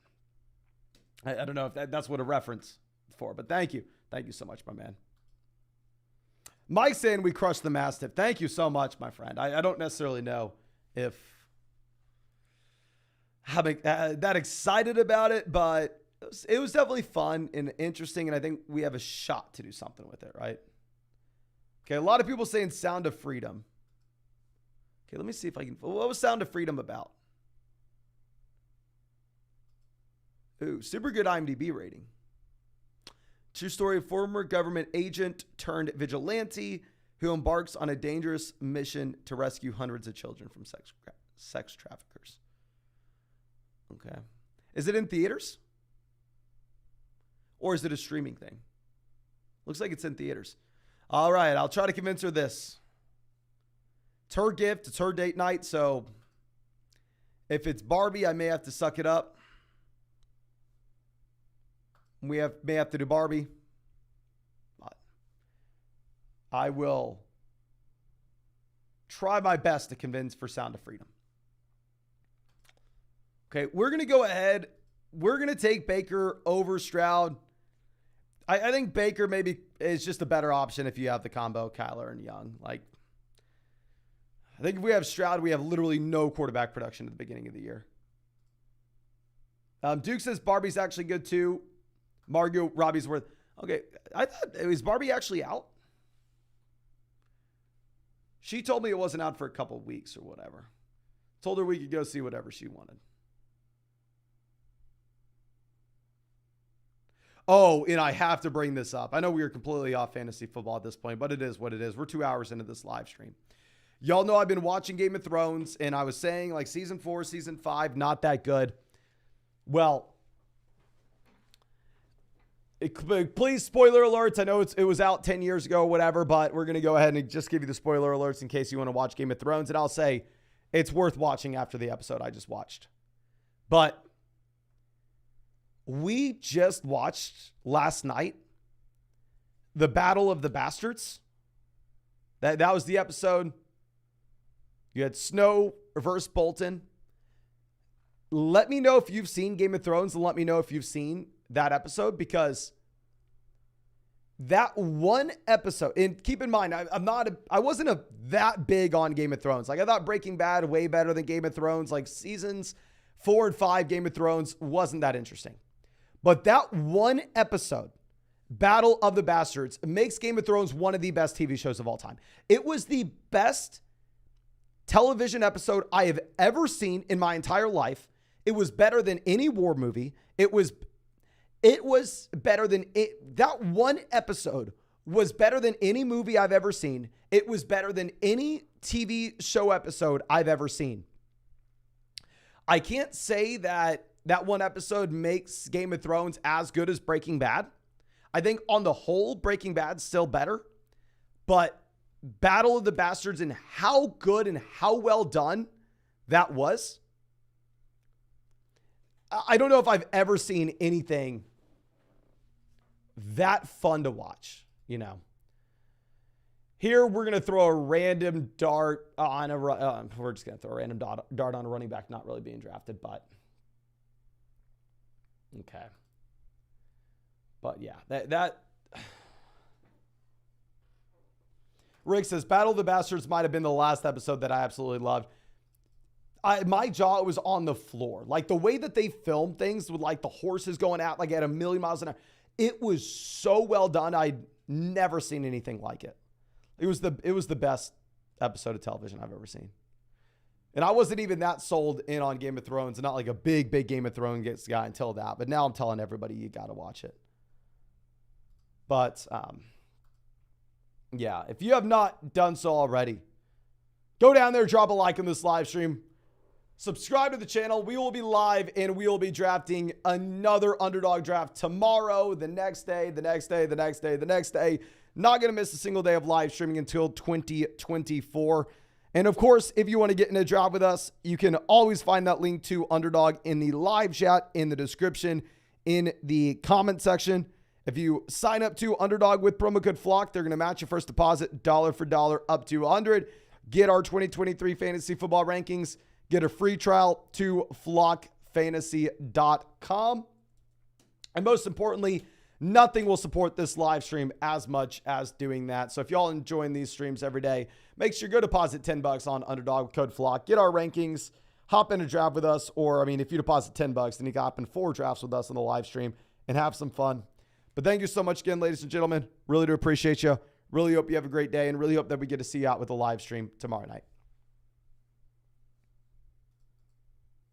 I don't know if that's what a reference for, but thank you. Thank you so much, my man. Mike saying we crushed the Mastiff. Thank you so much, my friend. I don't necessarily know if I'm that excited about it, but it was definitely fun and interesting, and I think we have a shot to do something with it, right? Okay, a lot of people saying Sound of Freedom. Okay, let me see if I can. What was Sound of Freedom about? Ooh, super good IMDb rating. True story of former government agent turned vigilante who embarks on a dangerous mission to rescue hundreds of children from sex traffickers. Okay. Is it in theaters? Or is it a streaming thing? Looks like it's in theaters. All right, I'll try to convince her this. It's her gift. It's her date night. So if it's Barbie, I may have to suck it up. We may have to do Barbie. But I will try my best to convince for Sound of Freedom. Okay, we're going to go ahead. We're going to take Baker over Stroud. I think Baker maybe is just a better option if you have the combo Kyler and Young. Like, I think if we have Stroud, we have literally no quarterback production at the beginning of the year. Duke says Barbie's actually good too. Margot, Robbie's worth. Okay, I thought, is Barbie actually out? She told me it wasn't out for a couple of weeks or whatever. Told her we could go see whatever she wanted. Oh, and I have to bring this up. I know we are completely off fantasy football at this point, but it is what it is. We're 2 hours into this live stream. Y'all know I've been watching Game of Thrones, and I was saying like season 4, season 5, not that good. Well, please, spoiler alerts. I know it was out 10 years ago, whatever, but we're going to go ahead and just give you the spoiler alerts in case you want to watch Game of Thrones. And I'll say it's worth watching after the episode I just watched. But we just watched last night the Battle of the Bastards. That was the episode. You had Snow versus Bolton. Let me know if you've seen Game of Thrones and let me know if you've seen that episode, because that one episode, and keep in mind, I wasn't that big on Game of Thrones. Like, I thought Breaking Bad way better than Game of Thrones. Like, seasons 4 and 5 Game of Thrones wasn't that interesting. But that one episode, Battle of the Bastards, makes Game of Thrones one of the best TV shows of all time. It was the best television episode I have ever seen in my entire life. It was better than any war movie. It was better than it. That one episode was better than any movie I've ever seen. It was better than any TV show episode I've ever seen. I can't say that one episode makes Game of Thrones as good as Breaking Bad. I think on the whole, Breaking Bad's still better. But Battle of the Bastards and how good and how well done that was. I don't know if I've ever seen anything that fun to watch, you know. Here, we're going to throw a random dart on we're just going to throw a random dart on a running back not really being drafted, but okay. But yeah, that Rick says Battle of the Bastards might have been the last episode that I absolutely loved. My jaw was on the floor. Like, the way that they filmed things with like the horses going out like at 1,000,000 miles an hour. It was so well done. I'd never seen anything like it. It was the best episode of television I've ever seen. And I wasn't even that sold in on Game of Thrones, and not like a big Game of Thrones guy until that. But now I'm telling everybody you got to watch it. But yeah, if you have not done so already, go down there, drop a like on this live stream. Subscribe to the channel. We will be live and we will be drafting another underdog draft tomorrow, the next day, the next day, the next day, the next day. Not going to miss a single day of live streaming until 2024. And of course, if you want to get in a draft with us, you can always find that link to Underdog in the live chat, in the description, in the comment section. If you sign up to Underdog with promo code FLOCK, they're going to match your first deposit dollar for dollar up to $100. Get our 2023 fantasy football rankings. Get a free trial to flockfantasy.com. And most importantly, nothing will support this live stream as much as doing that. So if y'all enjoying these streams every day, make sure you go deposit $10 on Underdog with code FLOCK. Get our rankings, hop in a draft with us. Or, I mean, if you deposit $10, then you can hop in 4 drafts with us on the live stream and have some fun. But thank you so much again, ladies and gentlemen. Really do appreciate you. Really hope you have a great day, and really hope that we get to see you out with a live stream tomorrow night.